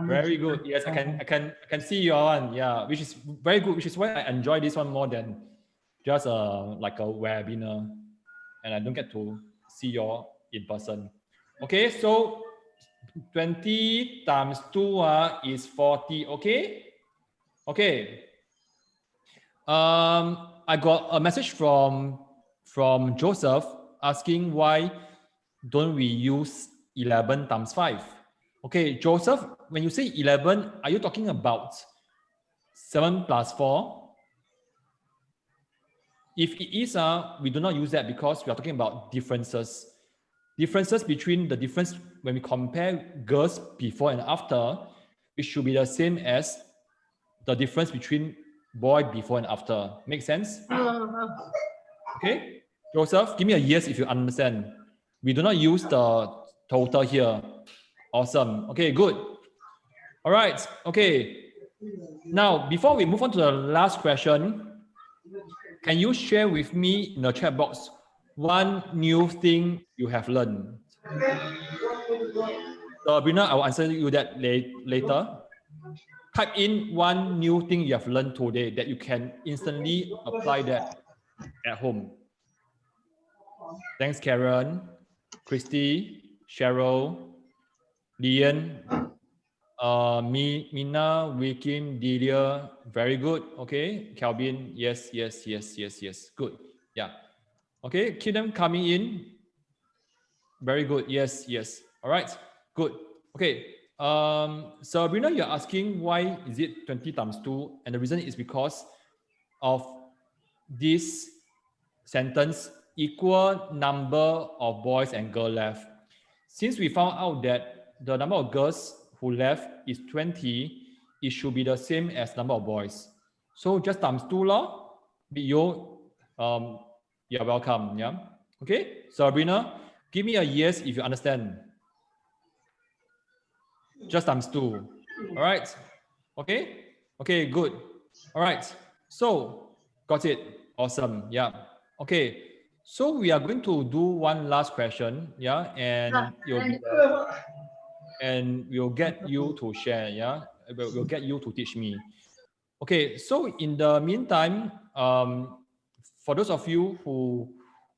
Very good. Yes, I can see your one. Yeah, which is very good. Which is why I enjoy this one more than just like a webinar, and I don't get to see you all in person. Okay, so 20 times 2 is 40. Okay. Okay. I got a message from Joseph asking why don't we use 11 times 5? Okay, Joseph, when you say 11, are you talking about 7 plus 4? If it is, we do not use that because we are talking about differences. Differences between the difference when we compare girls before and after, it should be the same as the difference between boy before and after. Make sense? Okay, Joseph, give me a yes if you understand. We do not use the total here. Awesome. Okay, good. All right. Okay. Now, before we move on to the last question, can you share with me in the chat box one new thing you have learned? So, Brina, I will answer you that later. Type in one new thing you have learned today that you can instantly apply that at home. Thanks, Karen, Christy, Cheryl, Lian. Mina, Wikim, Delia, very good. Okay, Calvin, yes. Good. Yeah. Okay, keep them coming in. Very good. Yes. All right. Good. Okay. Sabrina, you're asking why is it 20 times 2? And the reason is because of this sentence, equal number of boys and girls left. Since we found out that the number of girls who left is 20, it should be the same as number of boys. So just times 2 law. You're welcome. Yeah. Okay. Sabrina, give me a yes if you understand. Just times 2. All right. Okay. Okay, good. All right. So got it. Awesome. Yeah. Okay. So we are going to do one last question. Yeah. And we'll get you to share. Yeah. We'll get you to teach me. Okay. So in the meantime, for those of you who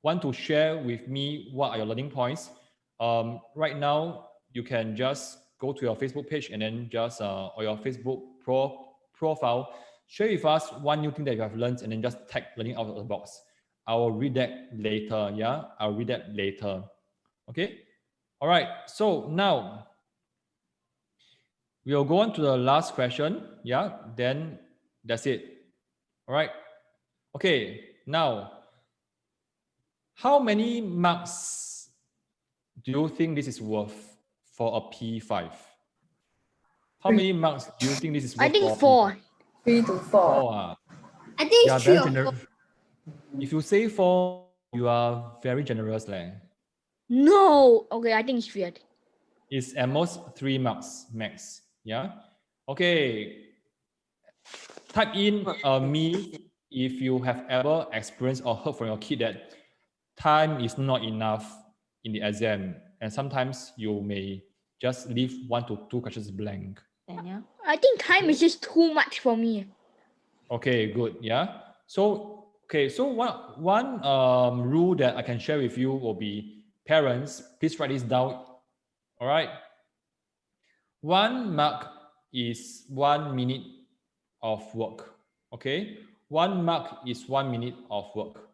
want to share with me what are your learning points, right now you can just go to your Facebook page and then just or your Facebook profile, share with us one new thing that you have learned and then just tag learning out of the box. I will read that later. Yeah, I'll read that later. Okay. All right. So now we'll go on to the last question. Yeah. Then that's it. All right. Okay. Now, how many marks do you think this is worth for a P5? How many marks do you think this is worth? I think for 4. 3 to 4. 4. I think Yeah, it's 3 very or 4. generous. If you say 4, you are very generous. No. Okay, I think it's 3. It's at most 3 marks max. Yeah. Okay. Type in me if you have ever experienced or heard from your kid that time is not enough in the exam, and sometimes you may just leave 1 to 2 questions blank. Daniel? I think time is just too much for me. Okay, good. Yeah. So one rule that I can share with you will be, parents, please write this down. All right. 1 mark is 1 minute of work. Okay. 1 mark is 1 minute of work.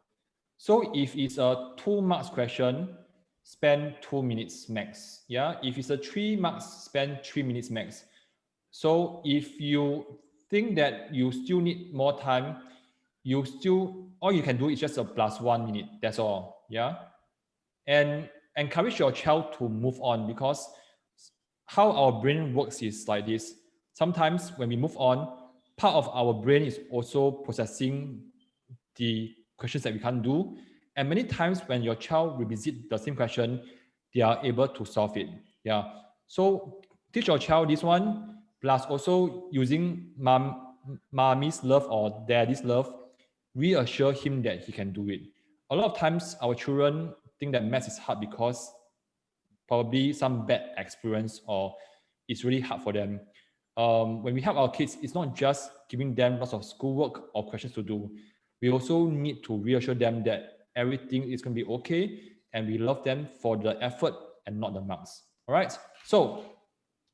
So if it's a 2 marks question, spend 2 minutes max. Yeah. If it's a 3 marks, spend 3 minutes max. So if you think that you still need more time, all you can do is just a +1 minute. That's all. Yeah. And encourage your child to move on, because how our brain works is like this. Sometimes when we move on, part of our brain is also processing the questions that we can't do. And many times when your child revisit the same question, they are able to solve it. Yeah. So teach your child this one, plus also using mommy's love or daddy's love, reassure him that he can do it. A lot of times our children think that maths is hard because probably some bad experience or it's really hard for them. When we help our kids, it's not just giving them lots of schoolwork or questions to do. We also need to reassure them that everything is going to be okay and we love them for the effort and not the marks. All right. So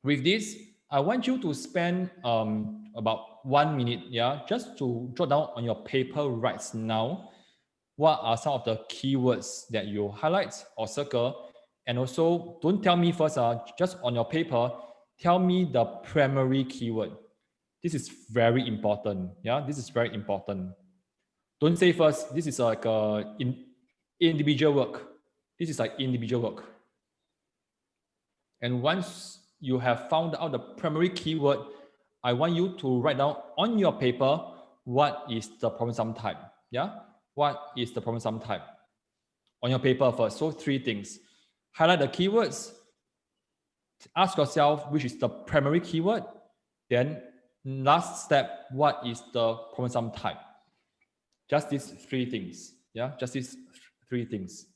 with this, I want you to spend about 1 minute, yeah, just to jot down on your paper right now what are some of the keywords that you highlight or circle. And also, don't tell me first, just on your paper, tell me the primary keyword. This is very important. Yeah, this is very important. Don't say first, this is like individual work. This is like individual work. And once you have found out the primary keyword, I want you to write down on your paper what is the problem sum type. Yeah, what is the problem sum type? On your paper first. So 3 things. Highlight the keywords. Ask yourself which is the primary keyword. Then last step, what is the problem sum type? Just these 3 things. Yeah, just these 3 things.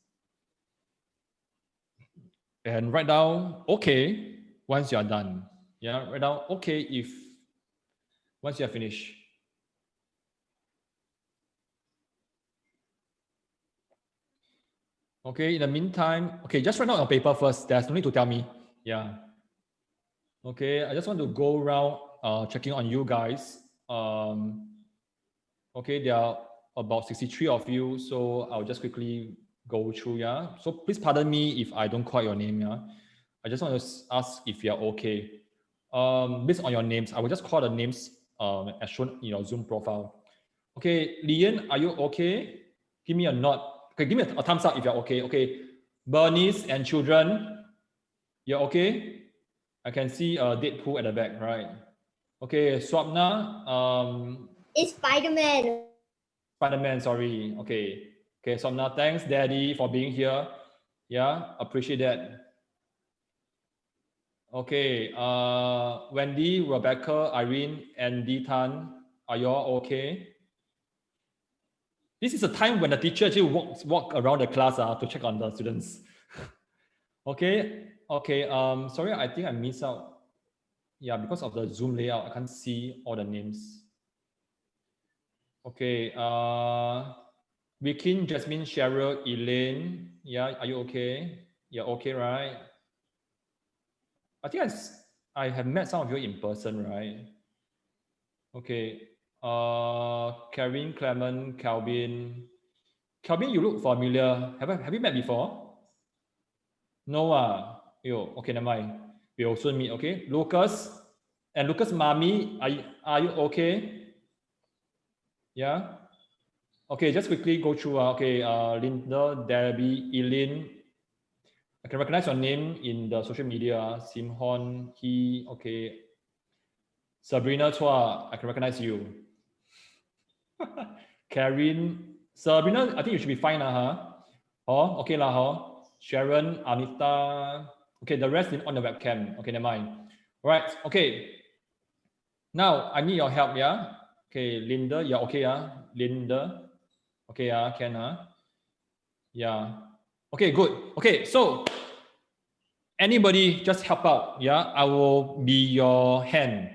And write down okay once you are done. Yeah, write down okay once you are finished. Okay, in the meantime, okay, just write down on paper first. There's no need to tell me. Yeah. Okay, I just want to go around checking on you guys. Okay, there are about 63 of you, so I'll just quickly go through, yeah. So please pardon me if I don't call your name, yeah. I just want to ask if you're okay. Based on your names, I will just call the names as shown in your Zoom profile. Okay, Lian, are you okay? Give me a nod. Okay, give me a thumbs up if you're okay. Okay, Bernice and children, you're okay? I can see Deadpool at the back, right? Okay, Swapna, It's Spider-Man. Spider-Man, sorry. Okay. Okay, Swapna, thanks, Daddy, for being here. Yeah, appreciate that. Okay, Wendy, Rebecca, Irene, and D Tan, are you all okay? This is a time when the teacher actually walk around the class to check on the students. Okay, okay. Sorry, I think I missed out. Yeah, because of the Zoom layout, I can't see all the names. Okay, Vikin, Jasmine, Cheryl, Elaine. Yeah, are you okay? Yeah, okay, right? I think I have met some of you in person, right? Okay. Karen, Clement, Calvin. Calvin, you look familiar. Have you met before? No, yo, okay, never mind. We'll soon meet, okay? Lucas and Lucas' mommy, are you okay? Yeah? Okay, just quickly go through. Okay, Linda, Debbie, Eileen. I can recognize your name in the social media. Simhon, he, okay. Sabrina Chua, I can recognize you. Karen, Sabrina, I think you should be fine, Oh, okay lah, Sharon, Anita. Okay, the rest is on the webcam. Okay, never mind. All right, okay. Now I need your help, yeah. Okay, Linda, you're okay, Linda. Okay, Ken, yeah. Okay, good. Okay, so anybody just help out, yeah? I will be your hand.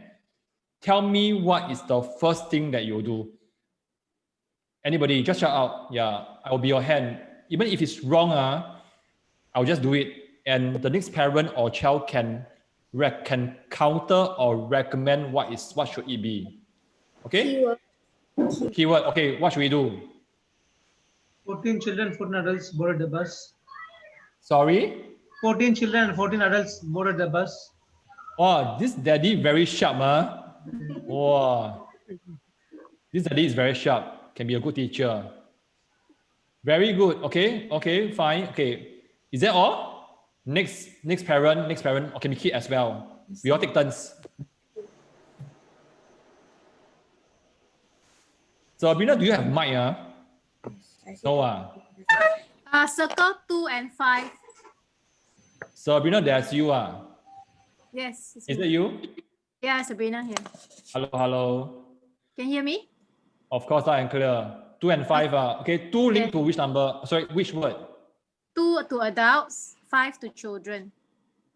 Tell me what is the first thing that you do. Anybody, just shout out. Yeah, I will be your hand. Even if it's wrong, I'll just do it. And the next parent or child can counter or recommend what should it be. Okay? Keyword. Okay, what should we do? 14 children, 14 adults boarded the bus. Sorry? 14 children and 14 adults boarded the bus. Oh, this daddy very sharp, Wow. This daddy is very sharp. Can be a good teacher. Very good. Okay. Okay, fine. Okay. Is that all? Next parent. Okay, Mickey as well. We all take turns. So, Sabrina, do you have mic? No. Circle 2 and 5. Sabrina, that's you. Yes. Is that you? Yeah, Sabrina here. Hello. Can you hear me? Of course, loud and clear. 2 and 5. Okay, 2 linked to which number? Sorry, which word? 2 to adults, 5 to children.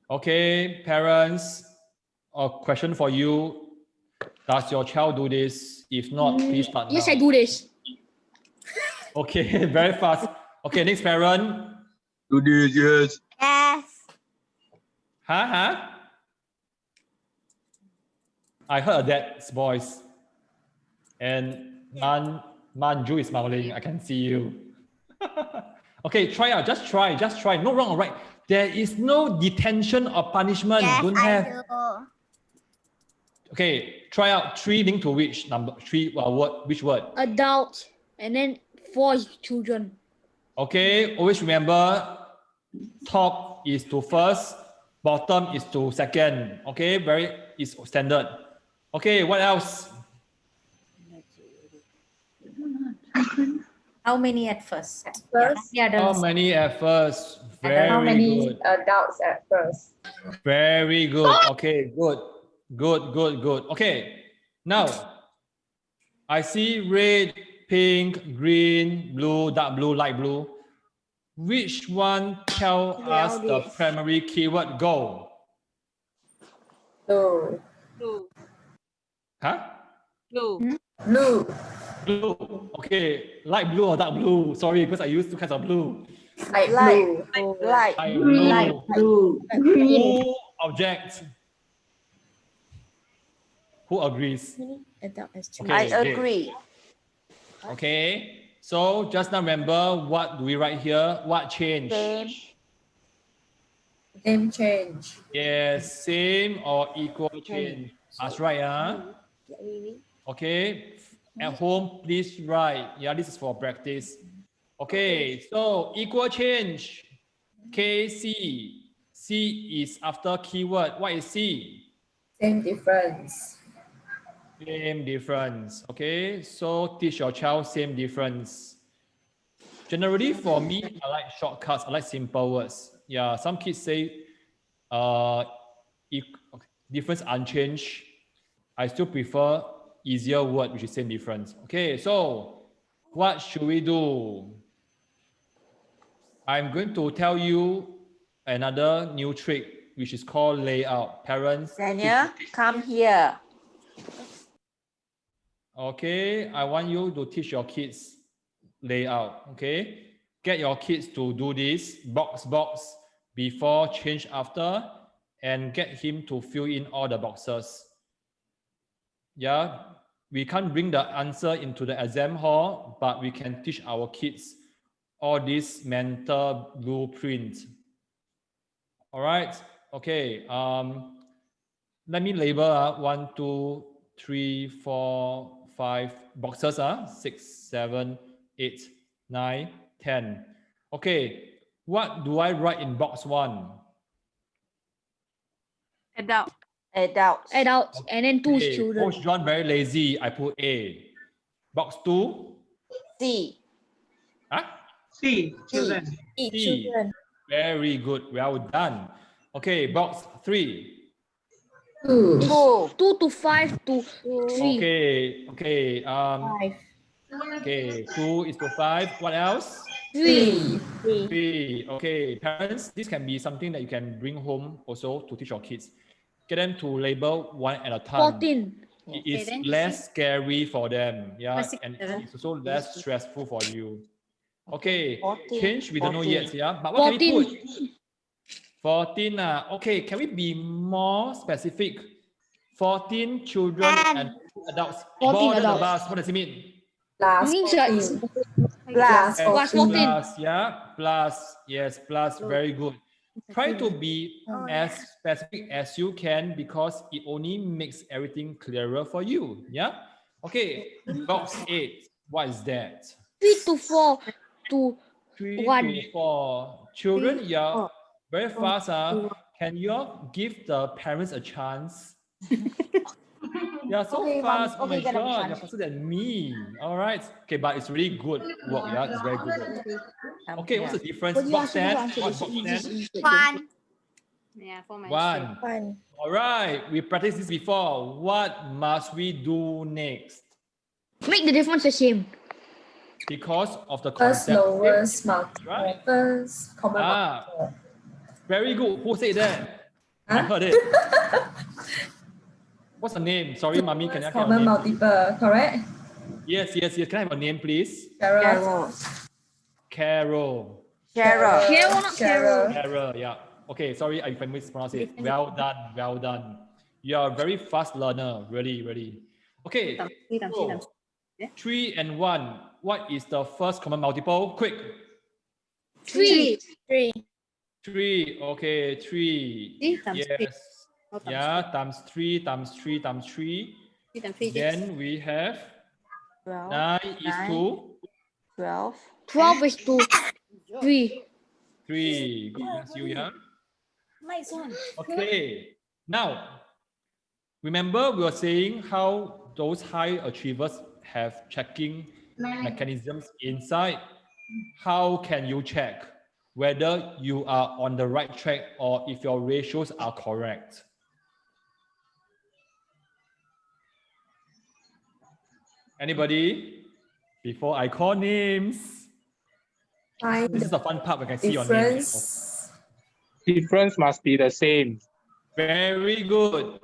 Okay, parents, a question for you. Does your child do this? If not, please start now. Yes, I do this. Okay, very fast. Okay, next parent. Do this, yes. Yes. I heard a dad's voice. And Manju is smiling. I can see you. Okay, try out. Just try. No wrong or right. There is no detention or punishment. Yes, Don't I have. do. Okay, try out 3 linked to which number? 3 word? Which word? Adult, and then 4 is children. Okay, always remember, top is to first, bottom is to second. Okay, it's standard. Okay, what else? How many at first? First. How many at first? Very How many good. adults at first? Very good. Okay, good. Okay, now I see red, pink, green, blue, dark blue, light blue. Which one tell us the primary keyword? Go. Blue. Blue. Blue. Blue. Okay, light blue or dark blue? Sorry, because I used 2 kinds of blue. Light blue. Light blue. Light blue. Who object? Who agrees? Adult as 3. Okay, I great. agree. Okay. So just now remember, what do we write here? What change? Same. Name change. Yes, same or equal change. That's right, huh? Yeah, we Okay. At home, please write. Yeah, this is for practice. Okay, so equal change. KC. C is after keyword. What is C? Same difference. Same difference. Okay, so teach your child same difference. Generally, for me, I like shortcuts. I like simple words. Yeah, some kids say difference unchanged. I still prefer easier word, which is same difference. Okay, so what should we do? I'm going to tell you another new trick, which is called layout. Parents, Daniel, come here. okay, I want you to teach your kids layout. Okay, get your kids to do this box before, change after, and get him to fill in all the boxes. Yeah, we can't bring the answer into the exam hall, but we can teach our kids all this mental blueprint. All right. Okay. Let me label 1, 2, 3, 4, 5 boxes. 6, 7, 8, 9, 10. Okay. What do I write in box 1? Adult. Adults. Adults and then 2 Okay. children. Coach John very lazy. I put A. Box 2. C. Huh? C, children. C. Very good. Well done. Okay. Box 3. 2. 2 to 5 to 3. Okay. Okay. 5. Okay. 2 is to 5. What else? 3. 3. Okay. Parents, this can be something that you can bring home also to teach your kids. Get them to label one at a time. 14. It is then less scary for them. Yeah. Six, And seven. it's also less stressful for you. Okay. 14, Change, we don't know 14. yet. Yeah. But what can we 14. put? 14. Okay. Can we be more specific? 14 children and 2 adults 14 boarded the adults. bus. What does it mean? Plus Means 14. Plus. Plus 14. Plus, yeah, plus, yes, plus, very good. Try to be as specific as you can because it only makes everything clearer for you. Yeah. Okay. Box 8. What is that? 3 to 4 to 3 1. to 4. Children, yeah, very fast. Can you all give the parents a chance? Yeah, so fast. Oh my God, you're faster than me. All right. Okay, but it's really good work. Yeah, it's very good work. Okay, what's the difference? Box 10. What's box 10? 1. Yeah, for my 1. 1. All right. We practiced this before. What must we do next? Make the difference the same. Because of the first concept. lowest multiple. Right. First common multiple. Very good. Who said that? I Huh? heard it. What's the name? Sorry, mommy. Can I have your Common name? multiple, correct? Yes. Can I have your name, please? Carol. Carol. Cheryl. Cheryl. Carol. Yeah. Okay. Sorry if I mispronounced it. Well done. Well done. You are a very fast learner. Really, really. Okay. So, 3 and 1. What is the first common multiple? Quick. 3. 3. 3. Okay. 3. Yes. Yeah. Times 3 times 3 times 3. Then we have 12. 9 is to 12. 12 is to 3. 3. Good. That's you, yeah. Okay. Now, remember we were saying how those high achievers have checking mechanisms inside. How can you check whether you are on the right track or if your ratios are correct? Anybody? Before I call names. Find This is the fun part. We can see your names. difference. Difference must be the same. Very good.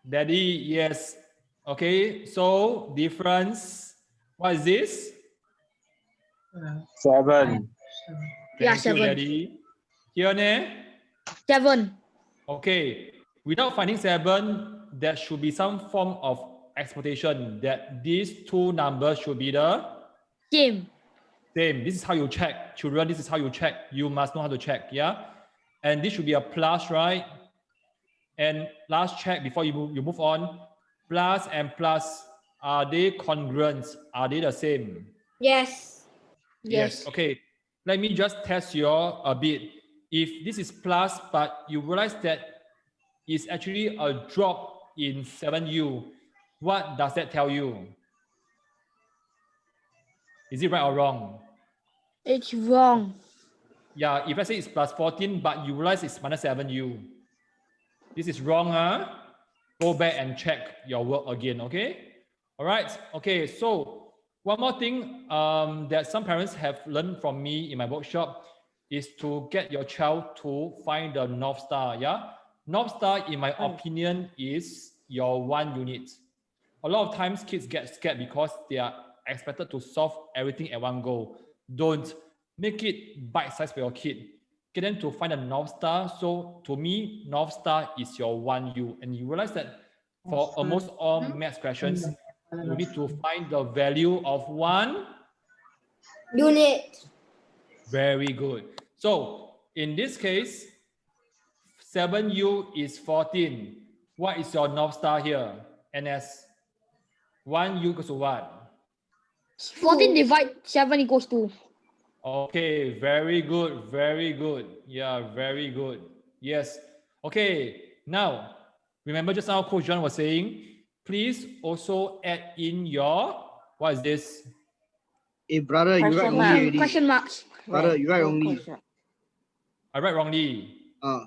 Daddy, yes. Okay, so difference. What is this? 7. Yeah, Thank you, 7. Daddy. Here, ne? 7. Okay, without finding 7, there should be some form of expectation that these two numbers should be the Same. same. This is how you check. Children, this is how you check. You must know how to check, yeah? And this should be a plus, right? And last check before you move on. Plus and plus, are they congruent? Are they the same? Yes. Yes. Okay. Let me just test you all a bit. If this is plus, but you realize that it's actually a drop in 7U, what does that tell you? Is it right or wrong? It's wrong. Yeah, if let's say it's plus 14, but you realize it's minus 7U. This is wrong, huh? Go back and check your work again, okay? All right, okay, so one more thing that some parents have learned from me in my workshop is to get your child to find the North Star, yeah? North Star, in my opinion, is your 1 unit. A lot of times kids get scared because they are expected to solve everything at one go. Don't. Make it bite-sized for your kid. Get them to find a North Star. So to me, North Star is your 1U. And you realize that for almost all math questions, you need to find the value of 1 unit. Very good. So in this case, 7U is 14. What is your North Star here? NS. 1U equals to what? 14 divide 7 equals 2. Okay, very good, very good. Yeah, very good. Yes. Okay, now, remember just now Coach John was saying, please also add in your, what is this? Hey, brother, you write Question wrongly mark. already. Question marks. Brother, you write wrongly. I write wrongly. 14.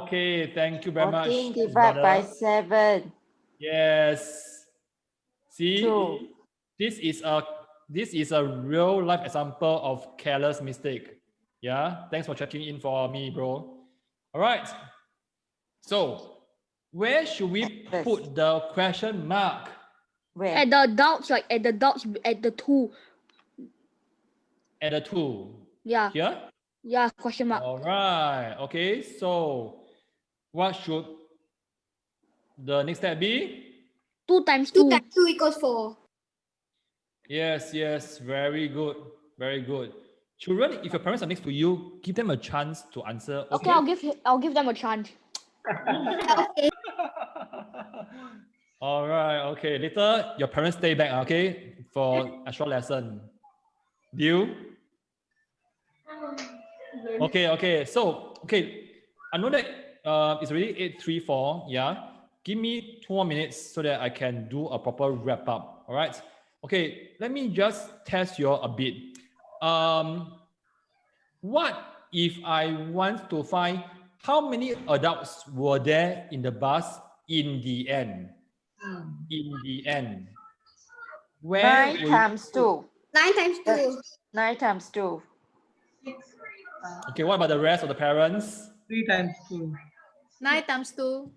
Okay, thank you very much. 14 divided by 7. Yes. See, 2. this is a real life example of careless mistake. Yeah, thanks for checking in for me, bro. All right. So, where should we put the question mark? Where? At the dots, like at the dots, at the 2. At the 2. Yeah. Here? Yeah, question mark. All right. Okay. So, what should the next step be? 2 times 2 2. times 2 equals 4. Yes, yes. Very good. Very good. Children, if your parents are next to you, give them a chance to answer. Okay, I'll give them a chance. Okay. All right. Okay. Later, your parents stay back. Okay, for extra lesson. Deal? Okay. Okay. So, okay. I know that it's already 8:34. Yeah. Give me 2 more minutes so that I can do a proper wrap up. All right. Okay. Let me just test you all a bit. What if I want to find how many adults were there in the bus in the end? In the end. Where 9 times 2. 9 times 2. 9 times 2. Okay, what about the rest of the parents? 3 times 2. 9 times 2.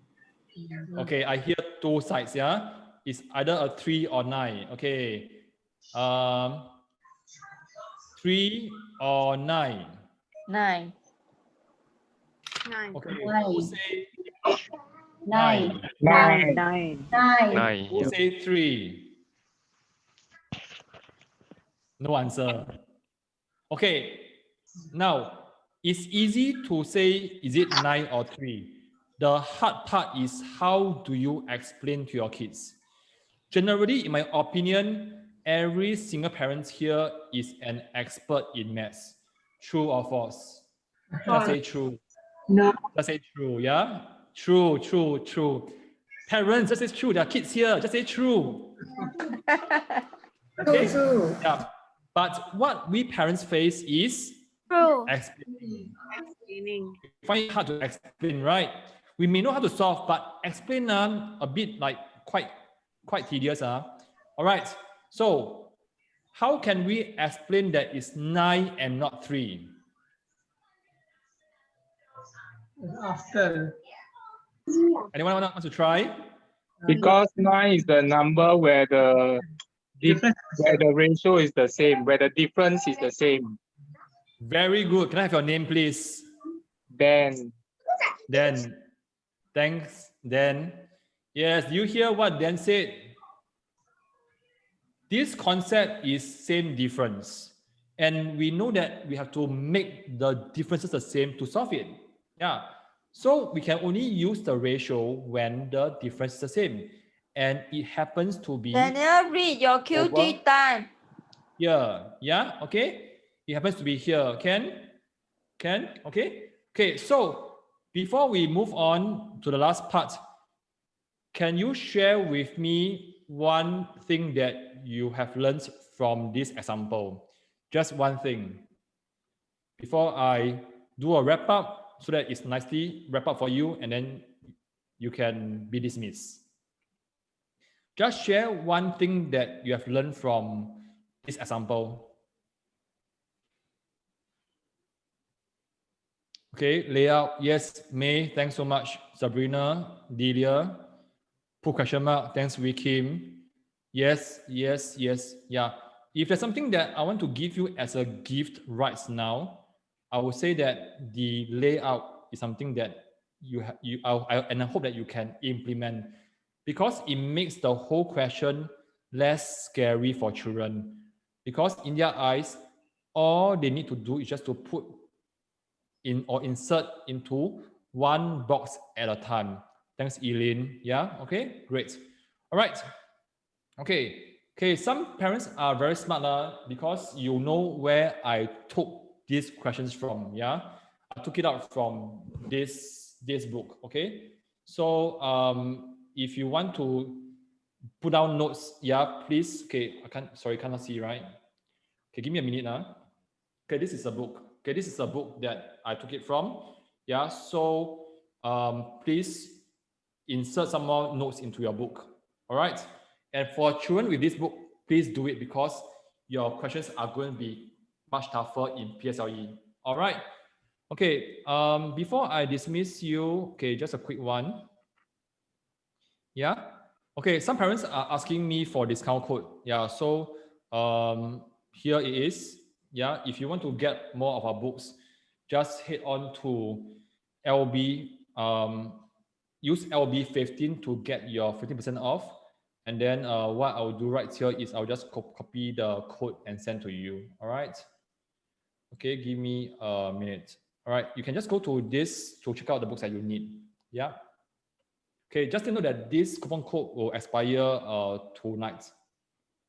Okay, I hear 2 sides, yeah? It's either a 3 or 9. Okay. 3 or 9? 9. 9. Okay, who say 9. 9. 9. Who say 3? No answer. Okay, now it's easy to say is it 9 or 3. The hard part is how do you explain to your kids? Generally, in my opinion, every single parent here is an expert in maths. True or false? Just say true. No. Just say true, yeah? True, true, true. Parents, just say true. There are kids here. Just say true. Okay? True. Yeah. But what we parents face is True. explaining. Explaining. We find it hard to explain, right? We may know how to solve, but explain a bit like quite tedious. All right. So how can we explain that it's 9 and not 3? After. Anyone want to try? Because 9 is the number where the ratio is the same, where the difference is the same. Very good. Can I have your name, please? Then Then, thanks. Then, Yes, you hear what Dan said? This concept is same difference. And we know that we have to make the differences the same to solve it. Yeah. So we can only use the ratio when the difference is the same. And it happens to be Daniel, read your QT time. here. Yeah, okay. It happens to be here. Can? Okay. Okay, so before we move on to the last part, can you share with me one thing that you have learned from this example? Just one thing. Before I do a wrap up so that it's nicely wrap up for you and then you can be dismissed. Just share one thing that you have learned from this example. Okay, layout. Yes, May, thanks so much. Sabrina, Delia, put question mark. Thanks, Kim. Yes. Yeah. If there's something that I want to give you as a gift right now, I would say that the layout is something that and I hope that you can implement because it makes the whole question less scary for children. Because in their eyes, all they need to do is just to put in or insert into one box at a time. Thanks, Eileen. Yeah, okay, great. All right. Okay, some parents are very smart because you know where I took these questions from. Yeah, I took it out from this book. Okay, so if you want to put down notes, yeah, please. Okay, cannot see, right? Okay, give me a minute now. Okay, this is a book. Okay, this is a book that I took it from. Yeah, so please insert some more notes into your book. All right. And for children with this book, please do it because your questions are going to be much tougher in PSLE. All right. Okay. Before I dismiss you, okay, just a quick one. Yeah. Okay. Some parents are asking me for discount code. Yeah. So here it is. Yeah. If you want to get more of our books, just head on to LB. Use LB15 to get your 15% off. And then what I'll do right here is I'll just copy the code and send to you. All right. Okay, give me a minute. All right, you can just go to this to check out the books that you need. Yeah. Okay, just to know that this coupon code will expire tonight.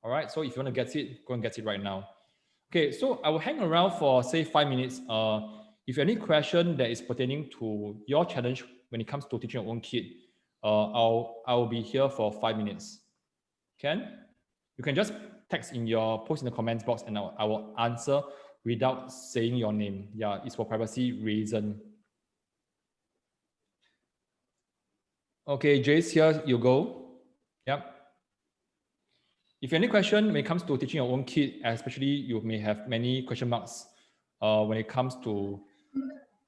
All right, so if you want to get it, go and get it right now. Okay, so I will hang around for say 5 minutes. If you have any question that is pertaining to your challenge when it comes to teaching your own kid, I'll be here for 5 minutes. You can just text in your post in the comments box and I will answer without saying your name. Yeah, it's for privacy reason. Okay, Jace, here you go. Yep. If you have any question when it comes to teaching your own kid, especially you may have many question marks when it comes to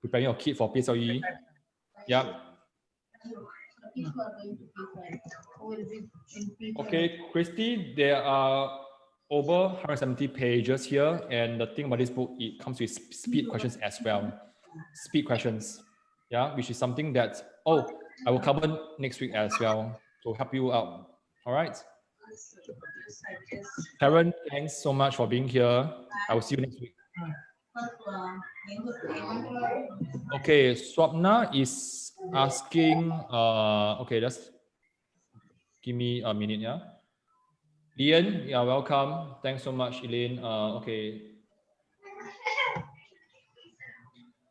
preparing your kid for PSLE. Yeah. Okay, Christy, there are over 170 pages here, and the thing about this book, it comes with speed questions as well. Speed questions, yeah, which is something that, I will cover next week as well to help you out. All right. Karen, thanks so much for being here. I will see you next week. Okay, Swapna is asking, okay, just give me a minute, yeah. Ian, yeah, welcome. Thanks so much, Elaine. Okay.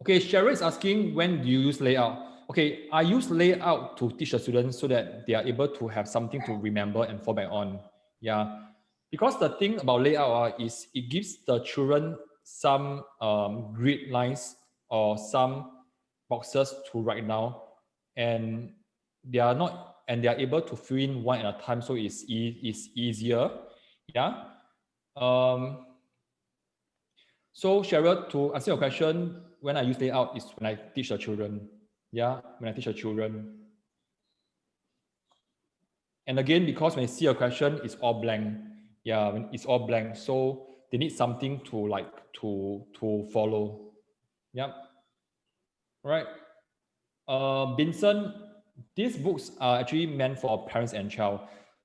Okay, Cheryl is asking, when do you use layout? Okay, I use layout to teach the students so that they are able to have something to remember and fall back on. Yeah, because the thing about layout is it gives the children some grid lines or some boxes to write down, and they are able to fill in one at a time, so it's easier. Yeah. So Cheryl, to answer your question, when I use layout is when I teach the children. Yeah, when I teach the children. And again, because when I see a question, it's all blank. Yeah, when it's all blank. So they need something to to follow. Yeah. All right. Vincent, these books are actually meant for parents and child.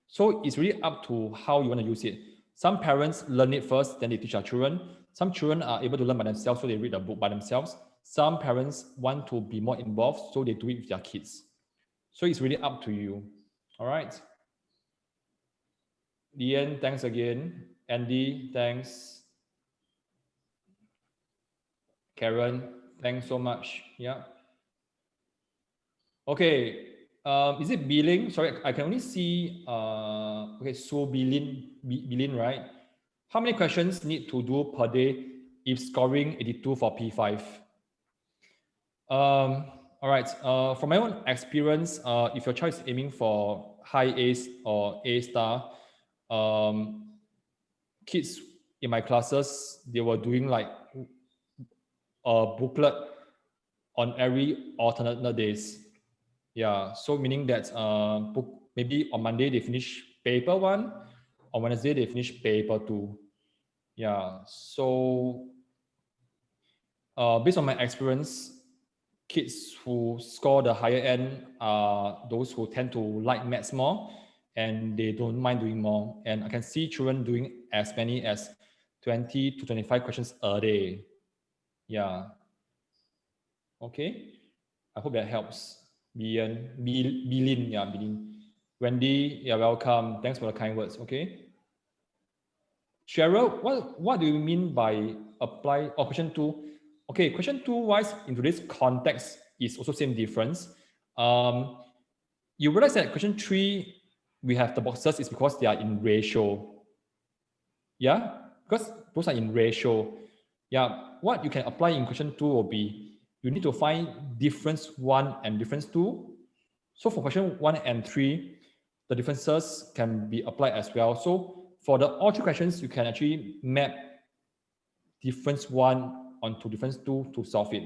So it's really up to how you want to use it. Some parents learn it first, then they teach their children. Some children are able to learn by themselves, so they read the book by themselves. Some parents want to be more involved, so they do it with their kids. So it's really up to you. All right. Lian, thanks again. Andy, thanks. Karen, thanks so much. Yeah. Okay. Is it billing? Sorry, I can only see. Okay, so billing, right? How many questions need to do per day if scoring 82 for P5? All right. From my own experience, if your child is aiming for high A's or A star, kids in my classes, they were doing like a booklet on every alternate days. Yeah, so meaning that maybe on Monday they finish paper 1, on Wednesday they finish paper 2. Yeah, so based on my experience, kids who score the higher end are those who tend to like maths more and they don't mind doing more. And I can see children doing as many as 20 to 25 questions a day. Yeah. Okay. I hope that helps. Bilin, yeah, Bilin. Wendy, you're welcome. Thanks for the kind words. Okay. Cheryl, what do you mean by apply or question 2? Okay, question 2 wise into this context is also same difference. You realize that question 3 we have the boxes is because they are in ratio. Yeah, because those are in ratio. Yeah, what you can apply in question 2 will be you need to find difference 1 and difference 2. So for question 1 and 3, the differences can be applied as well. So for the all 3 questions, you can actually map difference 1 onto difference 2 to solve it.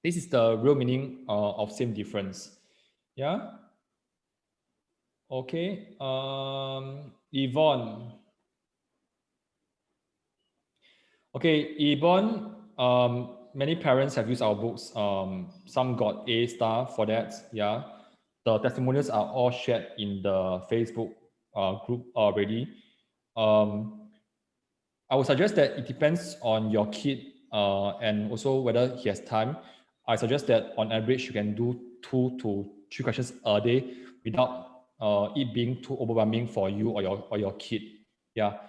This is the real meaning of same difference. Yeah. Okay. Yvonne. Okay, Yvonne. Many parents have used our books. Some got A star for that. Yeah. The testimonials are all shared in the Facebook group already. I would suggest that it depends on your kid and also whether he has time. I suggest that on average you can do 2 to 3 questions a day without it being too overwhelming for you or your kid. Yeah,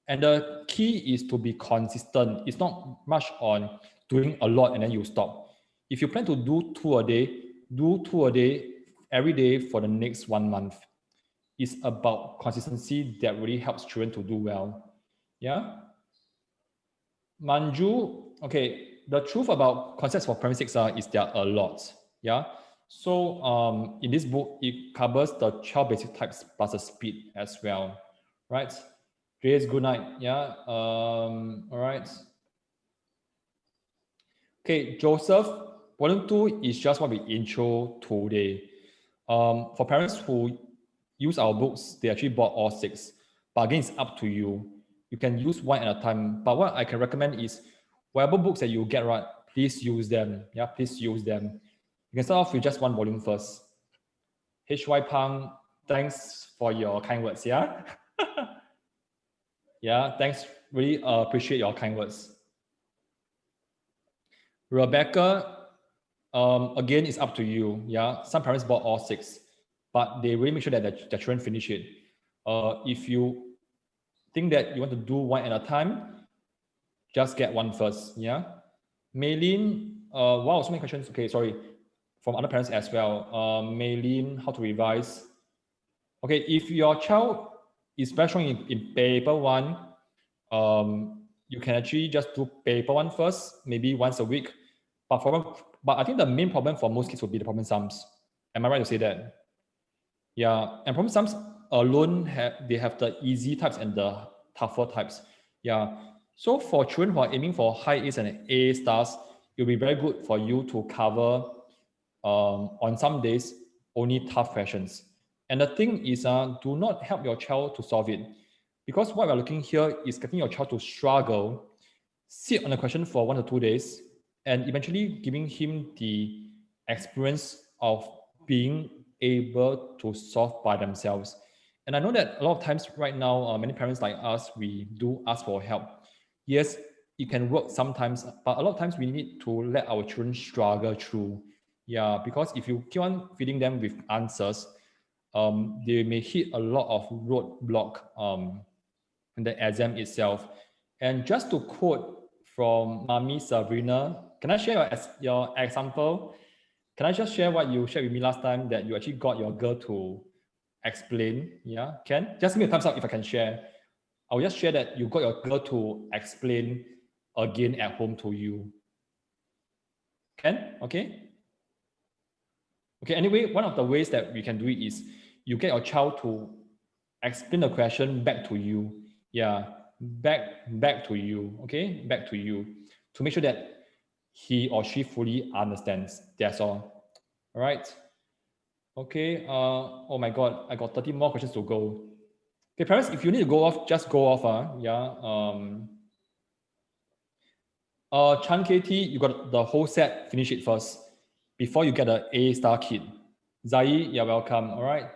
and the key is to be consistent. It's not much on doing a lot and then you stop. If you plan to do 2 a day, do 2 a day every day for the next 1 month. It's about consistency that really helps children to do well. Yeah. Manju, okay, the truth about concepts for primary 6 is there are a lot. Yeah. So in this book, it covers the child basic types plus the speed as well. Right? Grace, good night. Yeah. All right. Okay, Joseph, volume 2 is just what we intro today. For parents who use our books, they actually bought all 6. But again, it's up to you. You can use 1 at a time. But what I can recommend is whatever books that you get right, please use them. Yeah, please use them. You can start off with just 1 volume first. HY Pang, thanks for your kind words. Yeah. Yeah, thanks. Really appreciate your kind words. Rebecca, again, it's up to you. Yeah, some parents bought all 6, but they really make sure that their children finish it. If you think that you want to do 1 at a time, just get 1 first. Yeah. Maylene, wow, so many questions. Okay, sorry, from other parents as well. Maylene, how to revise? Okay, if your child is very strong in paper 1, you can actually just do paper 1 first, maybe once a week. But I think the main problem for most kids will be the problem sums. Am I right to say that? Yeah, and problem sums alone they have the easy types and the tougher types. Yeah. So for children who are aiming for high A's and A stars, it will be very good for you to cover on some days only tough questions. And the thing is, do not help your child to solve it, because what we're looking here is getting your child to struggle, sit on a question for 1 to 2 days, and eventually giving him the experience of being able to solve by themselves. And I know that a lot of times right now, many parents like us, we do ask for help. Yes, it can work sometimes, but a lot of times we need to let our children struggle through. Yeah, because if you keep on feeding them with answers, they may hit a lot of roadblock in the exam itself. And just to quote from Mommy Sabrina, can I share your example? Can I just share what you shared with me last time that you actually got your girl to explain? Yeah, Ken? Just give me a thumbs up if I can share. I'll just share that you got your girl to explain again at home to you. Ken? Okay? Okay, anyway, one of the ways that we can do it is you get your child to explain the question back to you. Yeah, back to you, okay? Back to you to make sure that he or she fully understands. That's all. All right. Okay. Oh my God, I got 30 more questions to go. Okay, parents, if you need to go off, just go off. Yeah. Chan KT, you got the whole set. Finish it first before you get the A star kit. Zai, you're welcome. All right.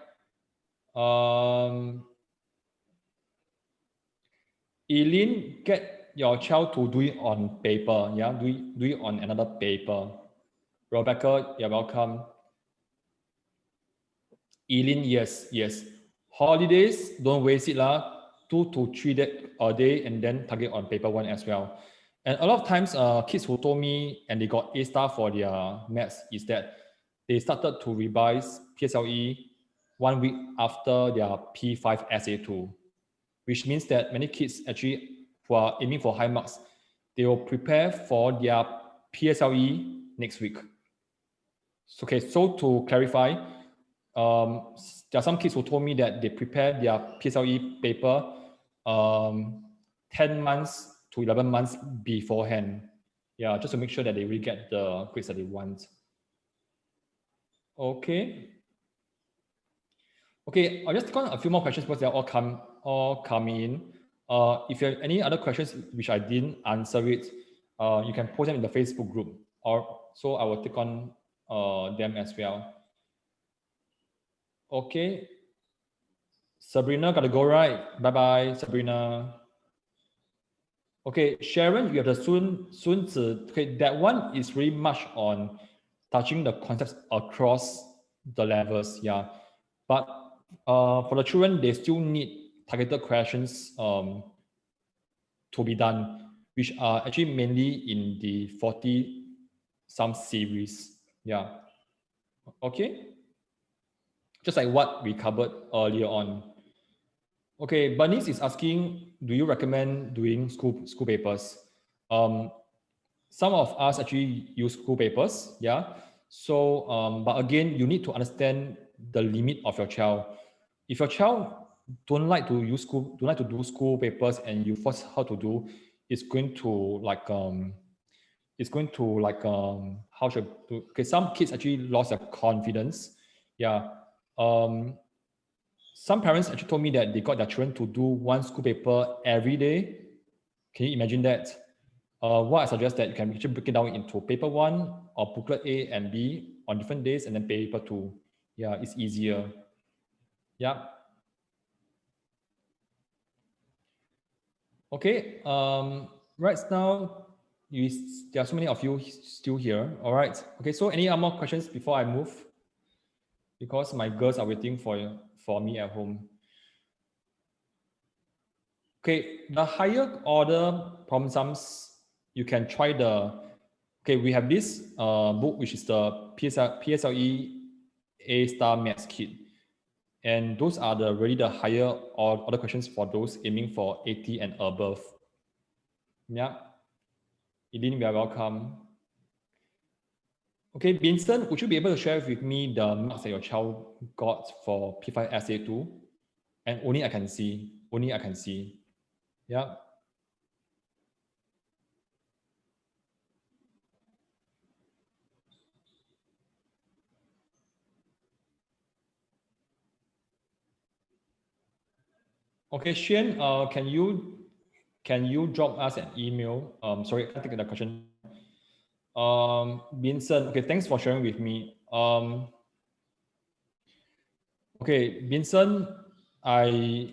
Eileen, get your child to do it on paper. Yeah, do it on another paper. Rebecca, you're welcome. Eileen, yes. Holidays, don't waste it lah. 2 to 3 days a day, and then target on paper 1 as well. And a lot of times, kids who told me and they got A star for their maths is that they started to revise PSLE 1 week after their P5 SA2, which means that many kids actually who are aiming for high marks, they will prepare for their PSLE next week. Okay, so to clarify, there are some kids who told me that they prepare their PSLE paper 10 months to 11 months beforehand. Yeah, just to make sure that they will get the grades that they want. Okay. Okay, I'll just take on a few more questions because they're all coming in. If you have any other questions which I didn't answer it, you can post them in the Facebook group, or so I will take on them as well. Okay. Sabrina, gotta go, right? Bye-bye, Sabrina. Okay, Sharon, you have the Sun Zi. Okay, that one is really much on touching the concepts across the levels, yeah. But for the children, they still need targeted questions to be done, which are actually mainly in the 40-some series, yeah. Okay, just like what we covered earlier on. Okay, Bernice is asking, do you recommend doing school papers? Some of us actually use school papers, yeah. So, but again, you need to understand the limit of your child. If your child don't like to do school papers, and you force her to do, it's going to how should I do? Okay, some kids actually lost their confidence, yeah. Some parents actually told me that they got their children to do one school paper every day. Can you imagine that? What I suggest that you can actually break it down into paper 1 or booklet A and B on different days, and then paper 2. Yeah, it's easier. Yeah. Okay. Right now, there are so many of you still here. All right. Okay. So, any more questions before I move? Because my girls are waiting for me at home. Okay, the higher order problem sums, you can try okay, we have this book, which is the PSLE A star maths kit. And those are really the higher order questions for those aiming for 80 and above. Yeah. Eileen, you are welcome. Okay, Vincent, would you be able to share with me the marks that your child got for P5 SA2? And only I can see. Yeah. Okay, Shane, can you drop us an email? Sorry, I can't take the question. Vincent, okay, thanks for sharing with me. Okay, Vincent, okay,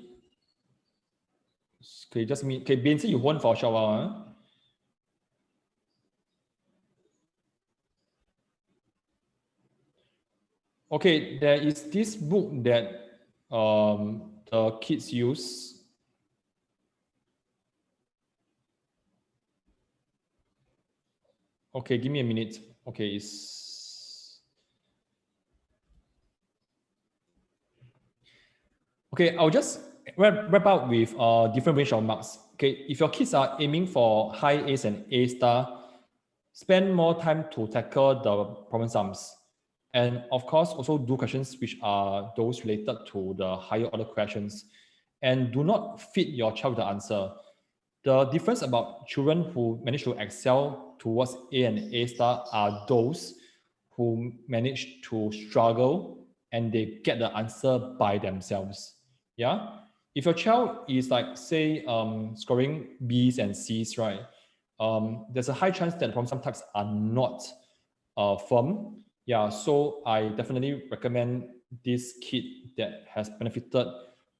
just me. Okay, Vincent, you won for a short while. Huh? Okay, there is this book that the kids use. Okay, give me a minute. Okay, okay, I'll just wrap up with different range of marks. Okay, if your kids are aiming for high A's and A star, spend more time to tackle the problem sums. And of course, also do questions which are those related to the higher order questions. And do not fit your child with the answer. The difference about children who manage to excel towards A and A star are those who manage to struggle and they get the answer by themselves. Yeah. If your child is like, say, scoring B's and C's, right? There's a high chance that the problem sum types are not firm. Yeah, so I definitely recommend this kit that has benefited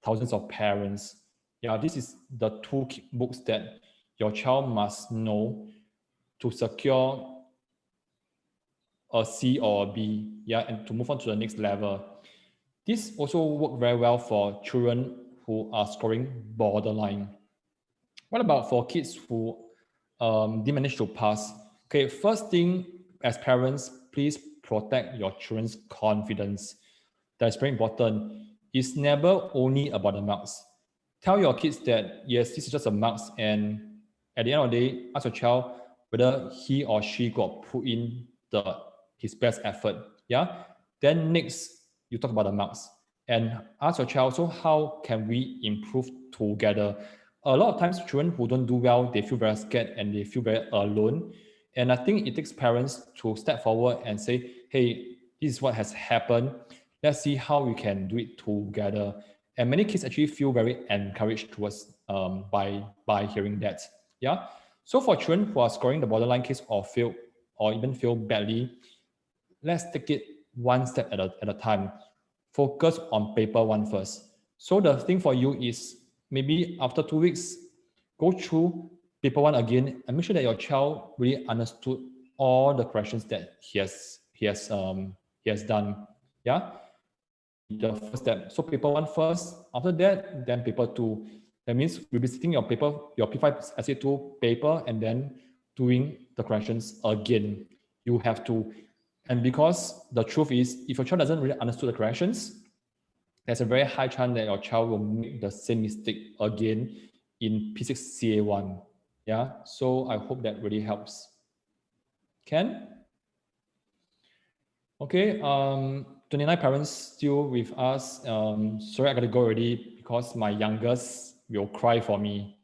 thousands of parents. Yeah, this is the two books that your child must know to secure a C or a B, yeah, and to move on to the next level. This also works very well for children who are scoring borderline. What about for kids who didn't manage to pass? Okay, first thing, as parents, please protect your children's confidence. That's very important. It's never only about the marks. Tell your kids that, yes, this is just a marks, and at the end of the day, ask your child whether he or she got put in his best effort. Yeah. Then next, you talk about the marks and ask your child, so how can we improve together? A lot of times, children who don't do well, they feel very scared and they feel very alone. And I think it takes parents to step forward and say, hey, this is what has happened. Let's see how we can do it together. And many kids actually feel very encouraged towards by hearing that. Yeah. So for children who are scoring the borderline case or fail or even fail badly, let's take it one step at a time. Focus on paper one first. So the thing for you is maybe after 2 weeks, go through paper one again and make sure that your child really understood all the questions that he has done. Yeah. The first step. So paper one first. After that, then paper two. That means revisiting your P5s I paper and then doing the questions again. You have to, and because the truth is, if your child doesn't really understand the questions, there's a very high chance that your child will make the same mistake again in P6 CA1. Yeah, so I hope that really helps. Ken? Okay, 29 parents still with us. Sorry, I gotta go already because my youngest will cry for me.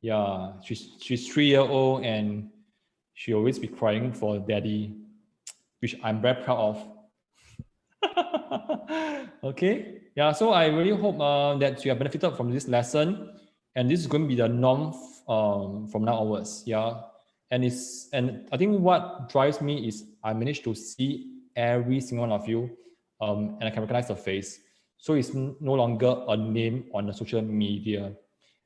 Yeah, she's 3-year-old and she always be crying for daddy, which I'm very proud of. Okay, yeah, so I really hope that you have benefited from this lesson, and this is going to be the norm from now onwards. Yeah, and I think what drives me is I managed to see every single one of you, and I can recognize the face. So it's no longer a name on the social media.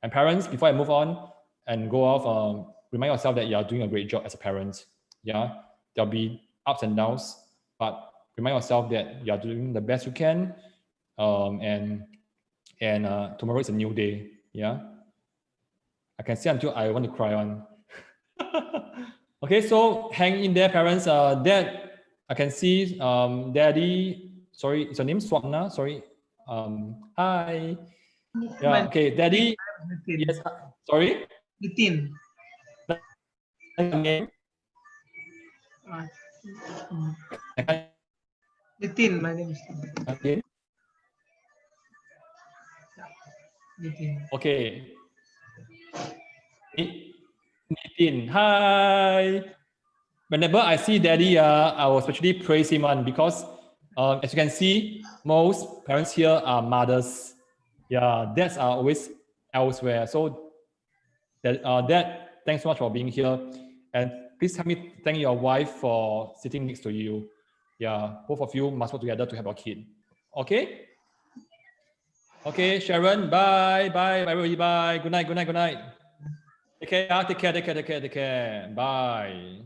And parents, before I move on and go off, remind yourself that you are doing a great job as a parent. Yeah, there'll be ups and downs, but remind yourself that you are doing the best you can, and tomorrow is a new day. Yeah, I can see until I want to cry on. Okay, so hang in there, parents. Dad, I can see Daddy. Sorry, is your name Swapna? Sorry. Hi. Yeah. Okay, Daddy. Yes. Sorry. Nitin. Name. Nitin, my name is Okay. Nitin. Okay. Nitin, hi. Whenever I see Daddy, I will especially praise him on because, as you can see, most parents here are mothers. Yeah, dads are always elsewhere. So, Dad, thanks so much for being here, and please help me thank your wife for sitting next to you. Yeah, both of you must work together to have a kid. Okay. Okay, Sharon, bye, bye, everybody, bye. Good night, good night, good night. Take care, take care, take care, take care, take care. Bye.